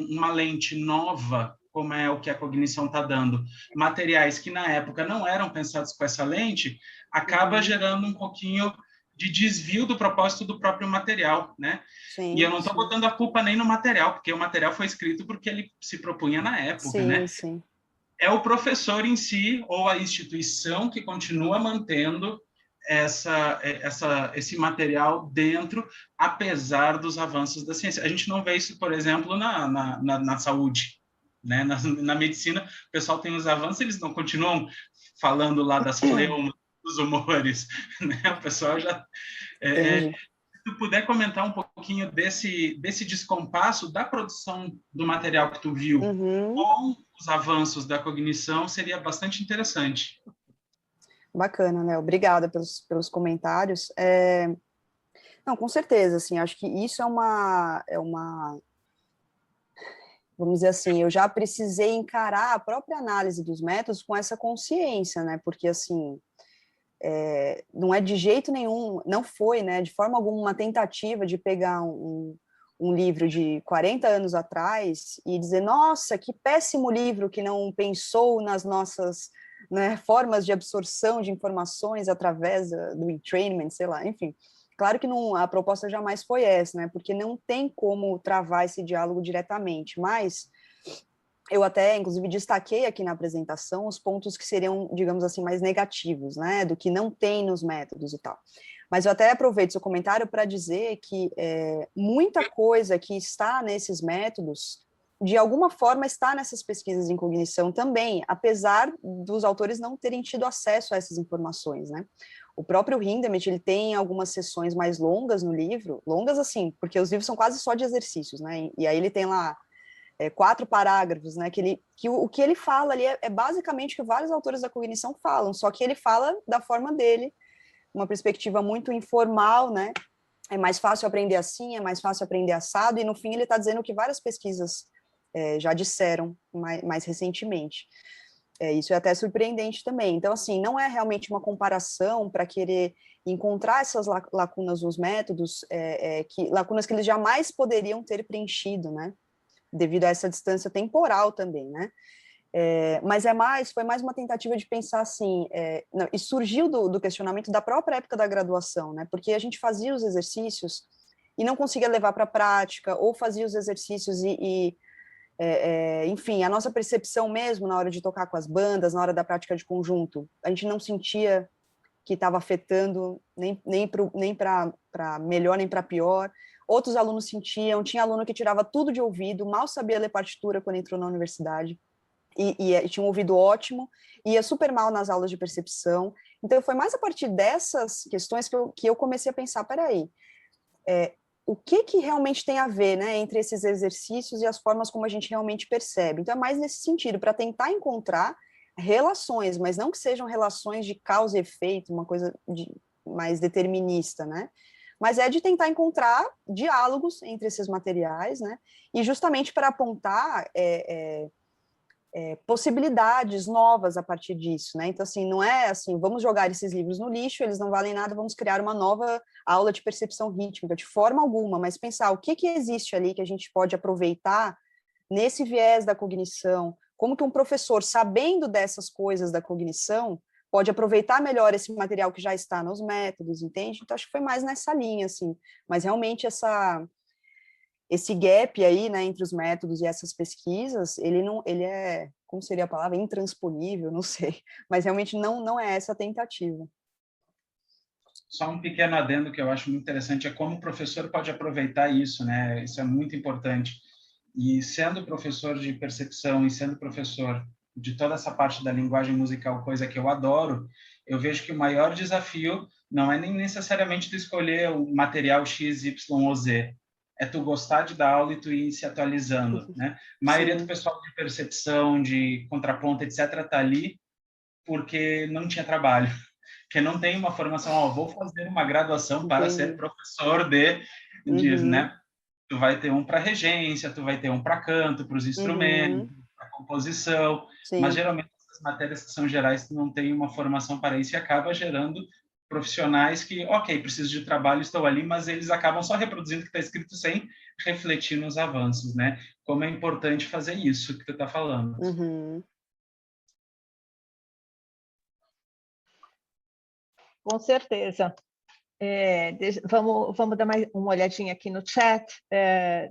uma lente nova, como é o que a cognição está dando, materiais que na época não eram pensados com essa lente, acaba gerando um pouquinho de desvio do propósito do próprio material, né? E eu não estou botando a culpa nem no material, porque o material foi escrito porque ele se propunha na época, né? É o professor em si ou a instituição que continua mantendo esse material dentro, apesar dos avanços da ciência. A gente não vê isso, por exemplo, na saúde, né? Na medicina, o pessoal tem os avanços, eles não continuam falando lá das fleumas, dos humores, né? O pessoal já... se tu puder comentar um pouquinho desse descompasso da produção do material que tu viu com os avanços da cognição, seria bastante interessante. Bacana, né? Obrigada pelos comentários. Não, com certeza, assim, acho que isso é uma, vamos dizer assim, eu já precisei encarar a própria análise dos métodos com essa consciência, né? Porque, assim, não é de jeito nenhum, não foi, né, de forma alguma, uma tentativa de pegar um livro de 40 anos atrás e dizer, nossa, que péssimo livro que não pensou nas nossas, né, formas de absorção de informações através do entrainment, sei lá, enfim. Claro que não, a proposta jamais foi essa, né, porque não tem como travar esse diálogo diretamente, mas eu até, inclusive, destaquei aqui na apresentação os pontos que seriam, digamos assim, mais negativos, né, do que não tem nos métodos e tal. Mas eu até aproveito seu comentário para dizer que muita coisa que está nesses métodos, de alguma forma, está nessas pesquisas em cognição também, apesar dos autores não terem tido acesso a essas informações, né? O próprio Hindemith, ele tem algumas sessões mais longas no livro, longas assim, porque os livros são quase só de exercícios, né? E aí ele tem lá 4 parágrafos, né? O que ele fala ali é basicamente o que vários autores da cognição falam, só que ele fala da forma dele, uma perspectiva muito informal, né? É mais fácil aprender assim, é mais fácil aprender assado, e no fim ele está dizendo o que várias pesquisas já disseram mais recentemente. Isso é até surpreendente também. Então, assim, não é realmente uma comparação para querer encontrar essas lacunas nos métodos, lacunas que eles jamais poderiam ter preenchido, né? Devido a essa distância temporal também, né? Mas foi mais uma tentativa de pensar assim, e surgiu do questionamento da própria época da graduação, né? Porque a gente fazia os exercícios e não conseguia levar para a prática, ou fazia os exercícios enfim, a nossa percepção mesmo na hora de tocar com as bandas, na hora da prática de conjunto, a gente não sentia que estava afetando nem para melhor nem para pior. Outros alunos sentiam, tinha aluno que tirava tudo de ouvido, mal sabia ler partitura quando entrou na universidade, e tinha um ouvido ótimo, ia super mal nas aulas de percepção. Então, foi mais a partir dessas questões que eu comecei a pensar, peraí, o que realmente tem a ver, né, entre esses exercícios e as formas como a gente realmente percebe. Então, é mais nesse sentido, para tentar encontrar relações, mas não que sejam relações de causa e efeito, uma coisa mais determinista, né? Mas é de tentar encontrar diálogos entre esses materiais, né? E justamente para apontar possibilidades novas a partir disso, né? Então, assim, não é assim, vamos jogar esses livros no lixo, eles não valem nada, vamos criar uma nova aula de percepção rítmica, de forma alguma, mas pensar o que existe ali que a gente pode aproveitar nesse viés da cognição, como que um professor, sabendo dessas coisas da cognição, pode aproveitar melhor esse material que já está nos métodos, entende? Então, acho que foi mais nessa linha, assim, mas realmente esse gap aí, né, entre os métodos e essas pesquisas, ele é, como seria a palavra, intransponível, não sei, mas realmente não é essa a tentativa. Só um pequeno adendo que eu acho muito interessante é como o professor pode aproveitar isso, né? Isso é muito importante. E sendo professor de percepção e sendo professor de toda essa parte da linguagem musical, coisa que eu adoro, eu vejo que o maior desafio não é nem necessariamente tu escolher o material X, Y ou Z, é tu gostar de dar aula e tu ir se atualizando, né? A maioria do pessoal de percepção, de contraponto, etc., tá ali porque não tinha trabalho, que não tem uma formação, vou fazer uma graduação para ser professor né? Tu vai ter um para regência, tu vai ter um para canto, para os instrumentos, para composição, mas geralmente essas matérias que são gerais tu não tem uma formação para isso e acaba gerando profissionais que, ok, preciso de trabalho, estou ali, mas eles acabam só reproduzindo o que está escrito sem refletir nos avanços, né? Como é importante fazer isso que tu está falando. Com certeza. Vamos dar mais uma olhadinha aqui no chat,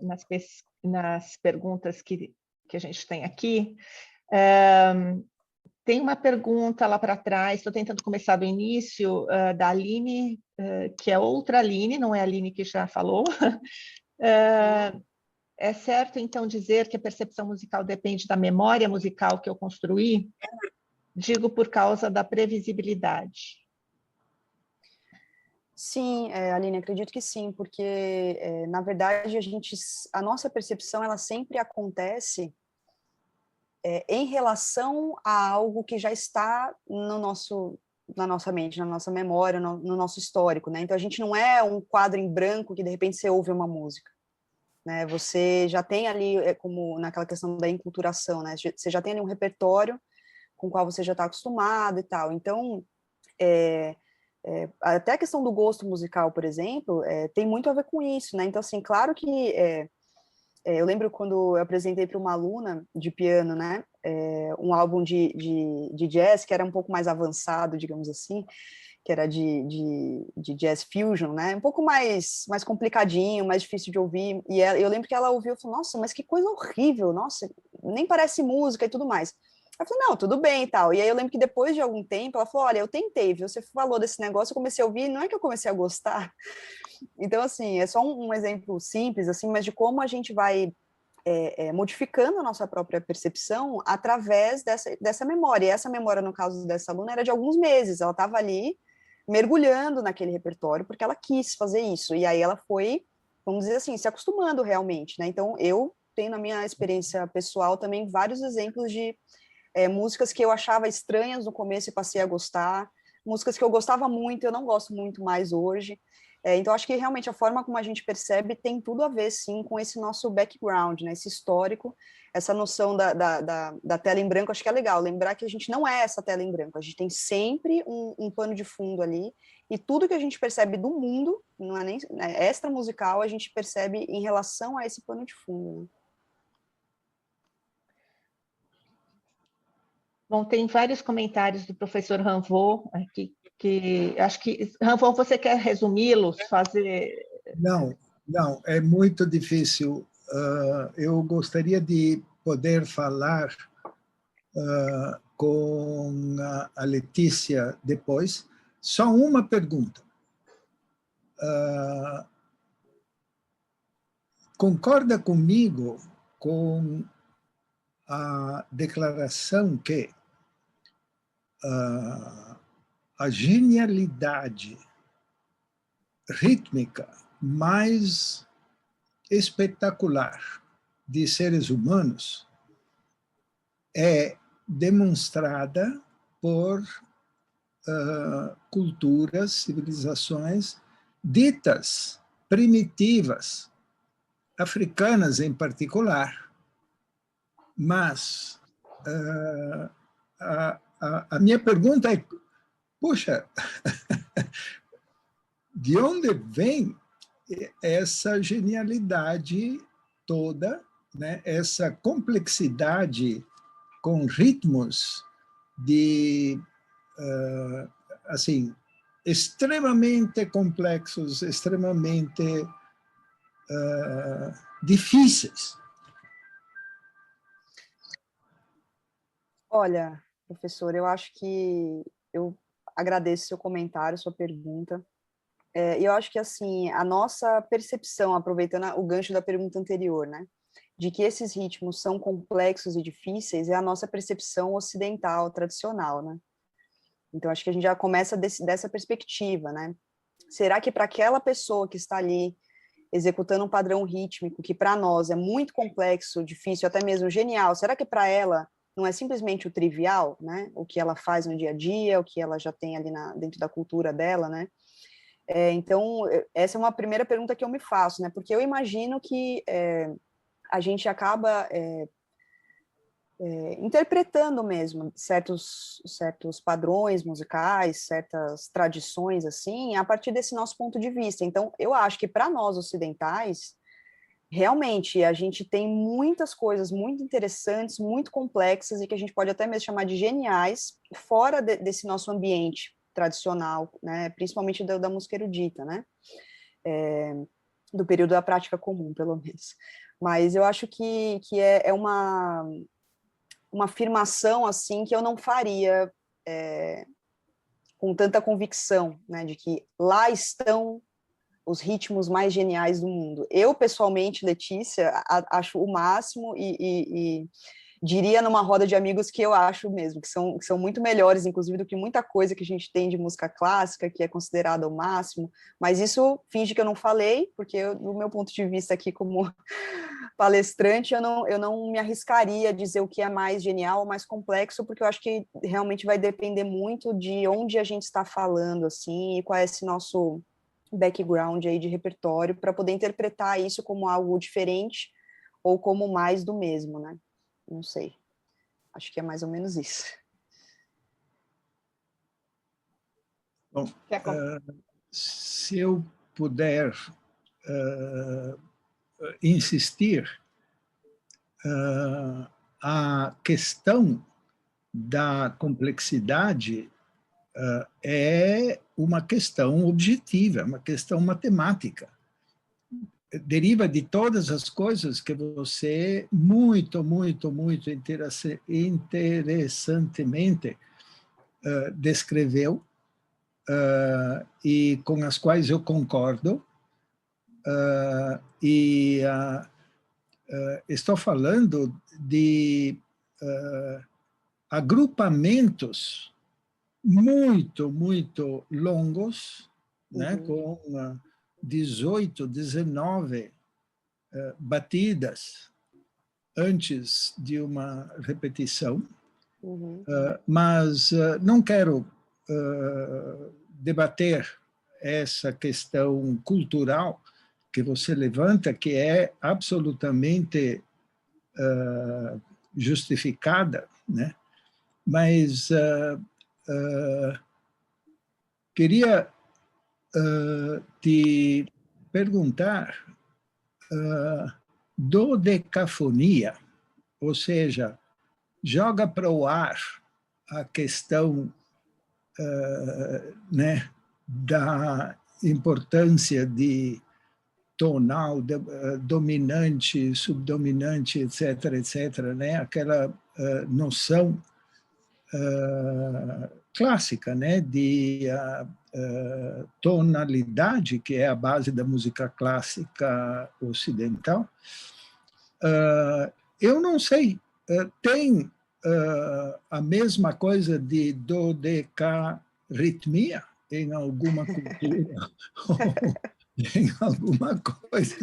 nas perguntas que a gente tem aqui. Tem uma pergunta lá para trás, estou tentando começar do início, da Aline, que é outra Aline, não é a Aline que já falou. É certo, então, dizer que a percepção musical depende da memória musical que eu construí? Digo por causa da previsibilidade. Sim, Aline, acredito que sim, porque, na verdade, a nossa percepção, ela sempre acontece em relação a algo que já está na nossa mente, na nossa memória, no nosso histórico, né? Então, a gente não é um quadro em branco que, de repente, você ouve uma música, né? Você já tem ali, como naquela questão da enculturação, né? Você já tem ali um repertório com o qual você já está acostumado e tal. Então, até a questão do gosto musical, por exemplo, tem muito a ver com isso, né? Então, assim, claro que eu lembro quando eu apresentei para uma aluna de piano, né, um álbum de jazz que era um pouco mais avançado, digamos assim, que era de jazz fusion, né, um pouco mais complicadinho, mais difícil de ouvir, eu lembro que ela ouviu e falou, nossa, mas que coisa horrível, nossa, nem parece música e tudo mais. Ela falou, não, tudo bem e tal. E aí eu lembro que depois de algum tempo, ela falou, olha, eu tentei, viu? Você falou desse negócio, eu comecei a ouvir, não é que eu comecei a gostar. Então, assim, é só um exemplo simples, assim, mas de como a gente vai modificando a nossa própria percepção através dessa memória. E essa memória, no caso dessa aluna, era de alguns meses. Ela estava ali mergulhando naquele repertório porque ela quis fazer isso. E aí ela foi, vamos dizer assim, se acostumando realmente, né? Então, eu tenho na minha experiência pessoal também vários exemplos de músicas que eu achava estranhas no começo e passei a gostar, músicas que eu gostava muito, eu não gosto muito mais hoje. Então, acho que realmente a forma como a gente percebe tem tudo a ver, sim, com esse nosso background, né, esse histórico, essa noção da tela em branco. Acho que é legal lembrar que a gente não é essa tela em branco, a gente tem sempre um pano de fundo ali, e tudo que a gente percebe do mundo, não é nem extra musical, a gente percebe em relação a esse pano de fundo, né? Bom, tem vários comentários do professor Ranvot aqui, que acho que, Ranvot, você quer resumi-los, fazer... Não, não, é muito difícil. Eu gostaria de poder falar com a Letícia depois. Só uma pergunta. Concorda comigo com a declaração que a genialidade rítmica mais espetacular de seres humanos é demonstrada por culturas, civilizações ditas primitivas, africanas em particular. Mas a minha pergunta é, puxa, de onde vem essa genialidade toda, né? Essa complexidade com ritmos de assim, extremamente complexos, extremamente difíceis. Olha, professor, eu acho que eu agradeço seu comentário, sua pergunta. E eu acho que, assim, a nossa percepção, aproveitando o gancho da pergunta anterior, né, de que esses ritmos são complexos e difíceis, é a nossa percepção ocidental, tradicional, né? Então, acho que a gente já começa dessa perspectiva, né? Será que para aquela pessoa que está ali executando um padrão rítmico, que para nós é muito complexo, difícil, até mesmo genial, será que para ela não é simplesmente o trivial, né? O que ela faz no dia a dia, o que ela já tem ali dentro da cultura dela, né? Então, essa é uma primeira pergunta que eu me faço, né? Porque eu imagino que a gente acaba interpretando mesmo certos padrões musicais, certas tradições, assim, a partir desse nosso ponto de vista. Então, eu acho que para nós ocidentais, realmente, a gente tem muitas coisas muito interessantes, muito complexas, e que a gente pode até mesmo chamar de geniais, fora desse nosso ambiente tradicional, né, principalmente da música erudita, né, do período da prática comum, pelo menos. Mas eu acho que é uma afirmação, assim, que eu não faria com tanta convicção, né, de que lá estão os ritmos mais geniais do mundo. Eu, pessoalmente, Letícia, acho o máximo e diria numa roda de amigos que eu acho mesmo, que são muito melhores, inclusive, do que muita coisa que a gente tem de música clássica, que é considerada o máximo, mas isso finge que eu não falei, porque do meu ponto de vista aqui como palestrante, eu não me arriscaria a dizer o que é mais genial ou mais complexo, porque eu acho que realmente vai depender muito de onde a gente está falando, assim, e qual é esse nosso background aí de repertório, para poder interpretar isso como algo diferente ou como mais do mesmo, né? Não sei. Acho que é mais ou menos isso. Bom, se eu puder insistir, a questão da complexidade é uma questão objetiva, uma questão matemática. deriva de todas as coisas que você muito, muito, muito interessantemente descreveu, e com as quais eu concordo, e estou falando de agrupamentos muito, muito longos, né, com 18, 19 batidas antes de uma repetição, mas não quero debater essa questão cultural que você levanta, que é absolutamente justificada, né? Mas queria te perguntar, dodecafonia, ou seja, joga para o ar a questão né, da importância de tonal, dominante, subdominante, etc., né? Aquela noção clássica, né? De tonalidade, que é a base da música clássica ocidental. Eu não sei, tem a mesma coisa de dodecaritmia em alguma cultura? Em alguma coisa?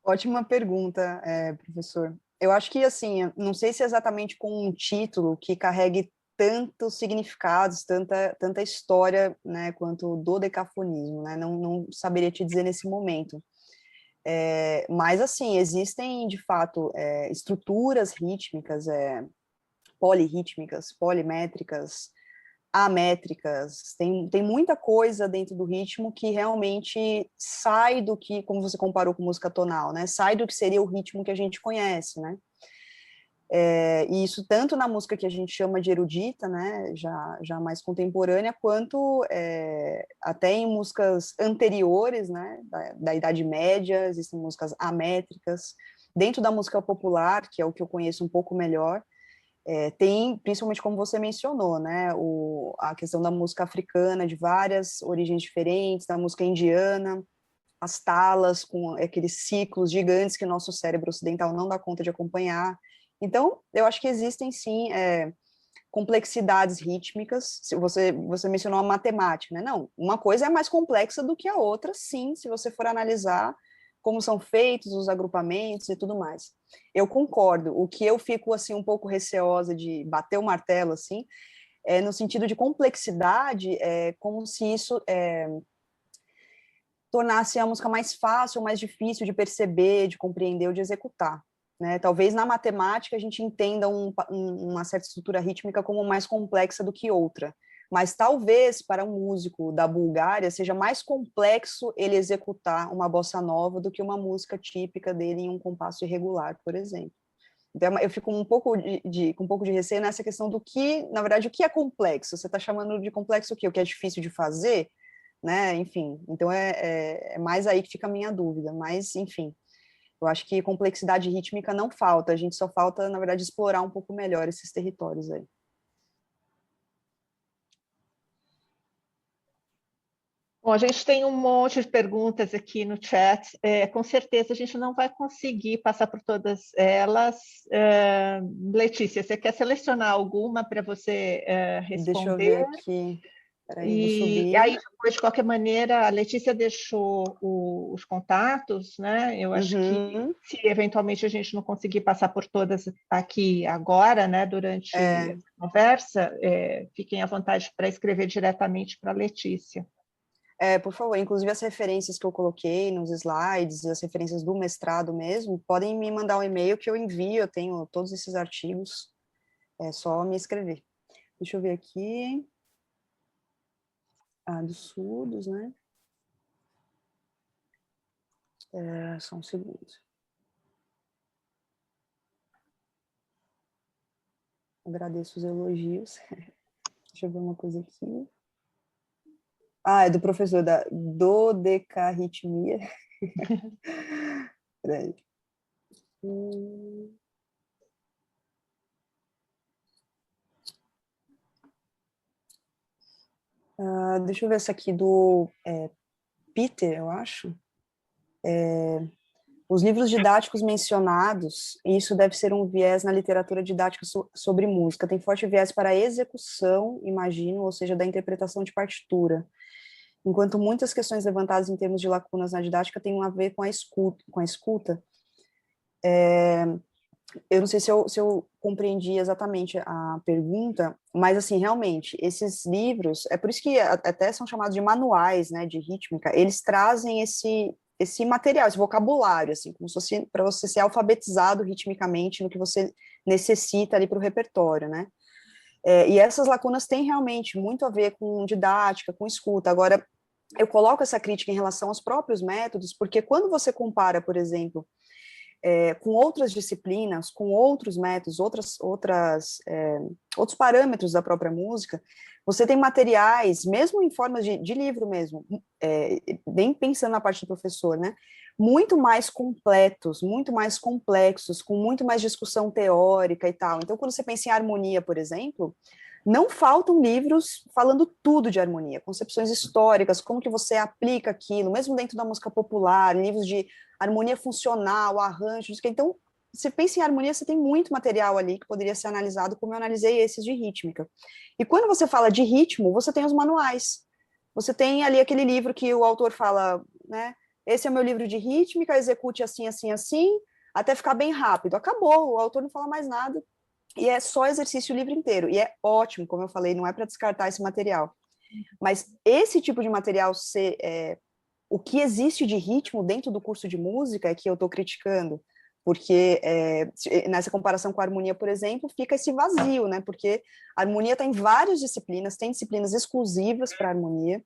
Ótima pergunta, professor. Eu acho que, assim, não sei se é exatamente com um título que carregue tantos significados, tanta história, né, quanto o dodecafonismo, né? Não saberia te dizer nesse momento. Mas, assim, existem, de fato, estruturas rítmicas, polirrítmicas, polimétricas, amétricas, tem muita coisa dentro do ritmo que realmente sai do que, como você comparou com música tonal, né? Sai do que seria o ritmo que a gente conhece, né? E isso tanto na música que a gente chama de erudita, né, já mais contemporânea, quanto até em músicas anteriores, né, da Idade Média, existem músicas amétricas. Dentro da música popular, que é o que eu conheço um pouco melhor, tem, principalmente como você mencionou, né, a questão da música africana, de várias origens diferentes, da música indiana, as talas, com aqueles ciclos gigantes que o nosso cérebro ocidental não dá conta de acompanhar. Então, eu acho que existem, sim, complexidades rítmicas. Se você mencionou a matemática, né? Não, uma coisa é mais complexa do que a outra, sim, se você for analisar como são feitos os agrupamentos e tudo mais. Eu concordo. O que eu fico, assim, um pouco receosa de bater o martelo, assim, no sentido de complexidade, como se isso tornasse a música mais fácil ou mais difícil de perceber, de compreender ou de executar. Né? Talvez na matemática a gente entenda uma certa estrutura rítmica como mais complexa do que outra, mas talvez para um músico da Bulgária seja mais complexo ele executar uma bossa nova do que uma música típica dele em um compasso irregular, por exemplo. Então, eu fico com um pouco de receio nessa questão do que, na verdade, o que é complexo? Você está chamando de complexo o quê? O que é difícil de fazer? Né? Enfim, então é mais aí que fica a minha dúvida, mas, enfim, eu acho que complexidade rítmica não falta, a gente só falta, na verdade, explorar um pouco melhor esses territórios aí. Bom, a gente tem um monte de perguntas aqui no chat. Com certeza a gente não vai conseguir passar por todas elas. Letícia, você quer selecionar alguma para você Deixa eu ver responder? aqui. Peraí, vou E subir. aí, depois, de qualquer maneira, a Letícia deixou os contatos, né? Eu acho que se eventualmente a gente não conseguir passar por todas aqui agora, né, durante a conversa, fiquem à vontade para escrever diretamente para a Letícia. Por favor, inclusive as referências que eu coloquei nos slides, as referências do mestrado mesmo, podem me mandar um e-mail que eu envio, eu tenho todos esses artigos, é só me escrever. Deixa eu ver aqui. Dos surdos, né? Só um segundo. Agradeço os elogios. Deixa eu ver uma coisa aqui. É do professor da dodecaritmia. Peraí. Deixa eu ver essa aqui do Peter, eu acho. Os livros didáticos mencionados, e isso deve ser um viés na literatura didática sobre música, tem forte viés para a execução, imagino, ou seja, da interpretação de partitura, enquanto muitas questões levantadas em termos de lacunas na didática têm a ver com a escuta. Eu não sei se eu compreendi exatamente a pergunta, mas, assim, realmente, esses livros, é por isso que até são chamados de manuais, né, de rítmica, eles trazem esse material, esse vocabulário, assim, como se fosse para você ser alfabetizado ritmicamente no que você necessita ali para o repertório, né? E essas lacunas têm realmente muito a ver com didática, com escuta. Agora, eu coloco essa crítica em relação aos próprios métodos, porque quando você compara, por exemplo, com outras disciplinas, com outros métodos, outros parâmetros da própria música, você tem materiais, mesmo em formas de livro mesmo, nem pensando na parte do professor, né, muito mais completos, muito mais complexos, com muito mais discussão teórica e tal. Então, quando você pensa em harmonia, por exemplo, não faltam livros falando tudo de harmonia, concepções históricas, como que você aplica aquilo, mesmo dentro da música popular, livros de harmonia funcional, arranjos. Então, se pensa em harmonia, você tem muito material ali que poderia ser analisado, como eu analisei esses de rítmica. E quando você fala de ritmo, você tem os manuais. Você tem ali aquele livro que o autor fala, né? Esse é o meu livro de rítmica, execute assim, assim, assim, até ficar bem rápido. Acabou, o autor não fala mais nada. E é só exercício o livro inteiro. E é ótimo, como eu falei, não é para descartar esse material. Mas esse tipo de material o que existe de ritmo dentro do curso de música é que eu estou criticando, porque nessa comparação com a harmonia, por exemplo, fica esse vazio, né? Porque a harmonia está em várias disciplinas, tem disciplinas exclusivas para harmonia,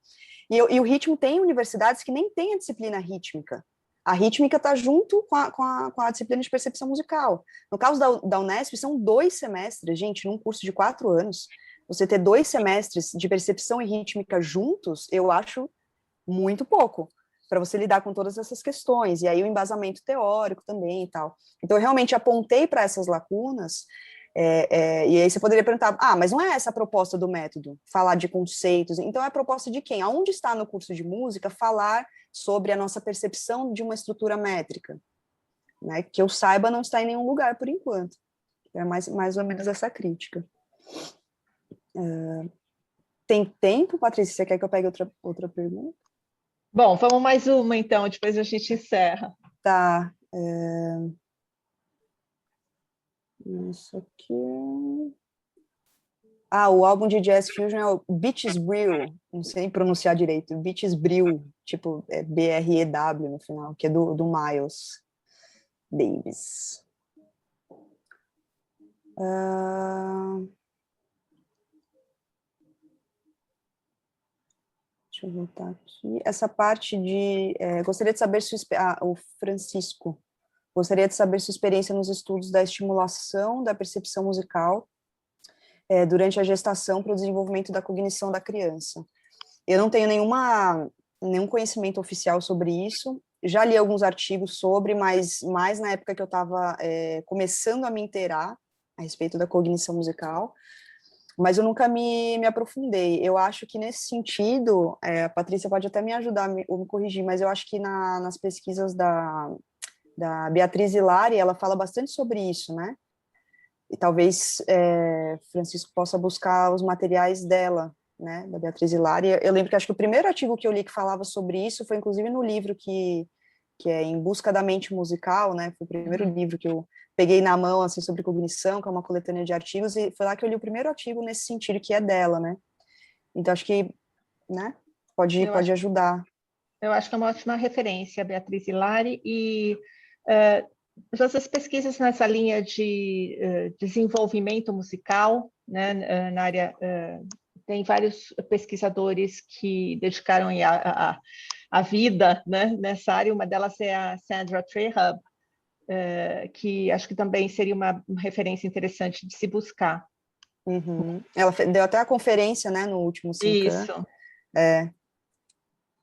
e o ritmo tem universidades que nem têm a disciplina rítmica. A rítmica está junto com a disciplina de percepção musical. No caso da Unesp, são 2 semestres, gente, num curso de 4 anos. Você ter 2 semestres de percepção e rítmica juntos, eu acho muito pouco para você lidar com todas essas questões, e aí o embasamento teórico também e tal. Então, eu realmente apontei para essas lacunas, e aí você poderia perguntar, mas não é essa a proposta do método, falar de conceitos, então é a proposta de quem? Aonde está no curso de música falar sobre a nossa percepção de uma estrutura métrica? Né? Que eu saiba, não está em nenhum lugar por enquanto. É mais ou menos essa crítica. Tem tempo, Patrícia? Você quer que eu pegue outra pergunta? Bom, vamos mais uma, então, depois a gente encerra. Tá. Isso aqui... o álbum de Jazz Fusion é o Beaches Brew, não sei pronunciar direito, Beaches Brew, tipo, B-R-E-W no final, que é do Miles Davis. Deixa eu voltar aqui. Essa parte de... gostaria de saber se o Francisco. Gostaria de saber sua experiência nos estudos da estimulação da percepção musical durante a gestação para o desenvolvimento da cognição da criança. Eu não tenho nenhum conhecimento oficial sobre isso. Já li alguns artigos sobre, mas mais na época que eu estava começando a me inteirar a respeito da cognição musical. Mas eu nunca me aprofundei. Eu acho que nesse sentido, a Patrícia pode até me ajudar ou me corrigir, mas eu acho que nas pesquisas da Beatriz Hilari, ela fala bastante sobre isso, né? E talvez Francisco possa buscar os materiais dela, né, da Beatriz Hilari. Eu lembro que acho que o primeiro artigo que eu li que falava sobre isso foi inclusive no livro que é Em Busca da Mente Musical, né? Foi o primeiro livro que eu peguei na mão, assim, sobre cognição, que é uma coletânea de artigos, e foi lá que eu li o primeiro artigo nesse sentido, que é dela, né? Então, acho que, né, pode ajudar. Eu acho que é uma ótima referência, Beatriz Hilari, e essas pesquisas nessa linha de desenvolvimento musical, né, na área, tem vários pesquisadores que dedicaram a vida, né, nessa área. Uma delas é a Sandra Trehub, que acho que também seria uma referência interessante de se buscar. Uhum. Ela deu até a conferência, né, no último Sincan. Isso.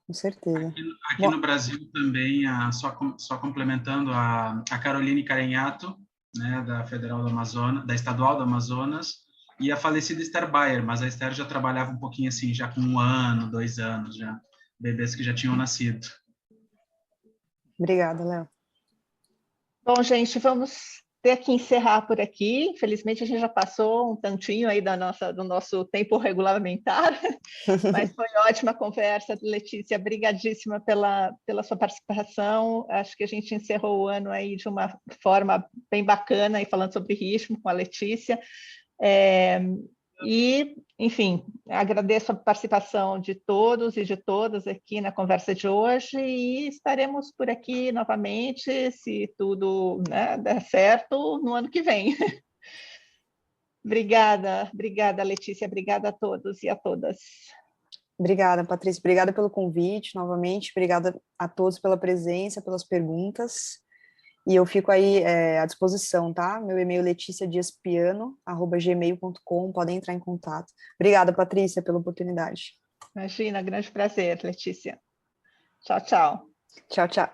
Com certeza. Aqui no Brasil também, só complementando, a Caroline Carenhato, né, da Federal do Amazonas, da Estadual do Amazonas, e a falecida Esther Bayer, mas a Esther já trabalhava um pouquinho assim, já com 1 ano, 2 anos, já, bebês que já tinham nascido. Obrigada, Léo. Bom, gente, vamos ter que encerrar por aqui. Infelizmente, a gente já passou um tantinho aí do nosso tempo regulamentar, mas foi ótima conversa, Letícia. Brigadíssima pela sua participação. Acho que a gente encerrou o ano aí de uma forma bem bacana, aí falando sobre ritmo com a Letícia. E, enfim, agradeço a participação de todos e de todas aqui na conversa de hoje e estaremos por aqui novamente, se tudo, né, der certo, no ano que vem. Obrigada, Letícia, obrigada a todos e a todas. Obrigada, Patrícia. Obrigada pelo convite, novamente. Obrigada a todos pela presença, pelas perguntas. E eu fico aí à disposição, tá? Meu e-mail leticiadiaspiano@gmail.com, podem entrar em contato. Obrigada, Patrícia, pela oportunidade. Imagina, grande prazer, Letícia. Tchau, tchau. Tchau, tchau.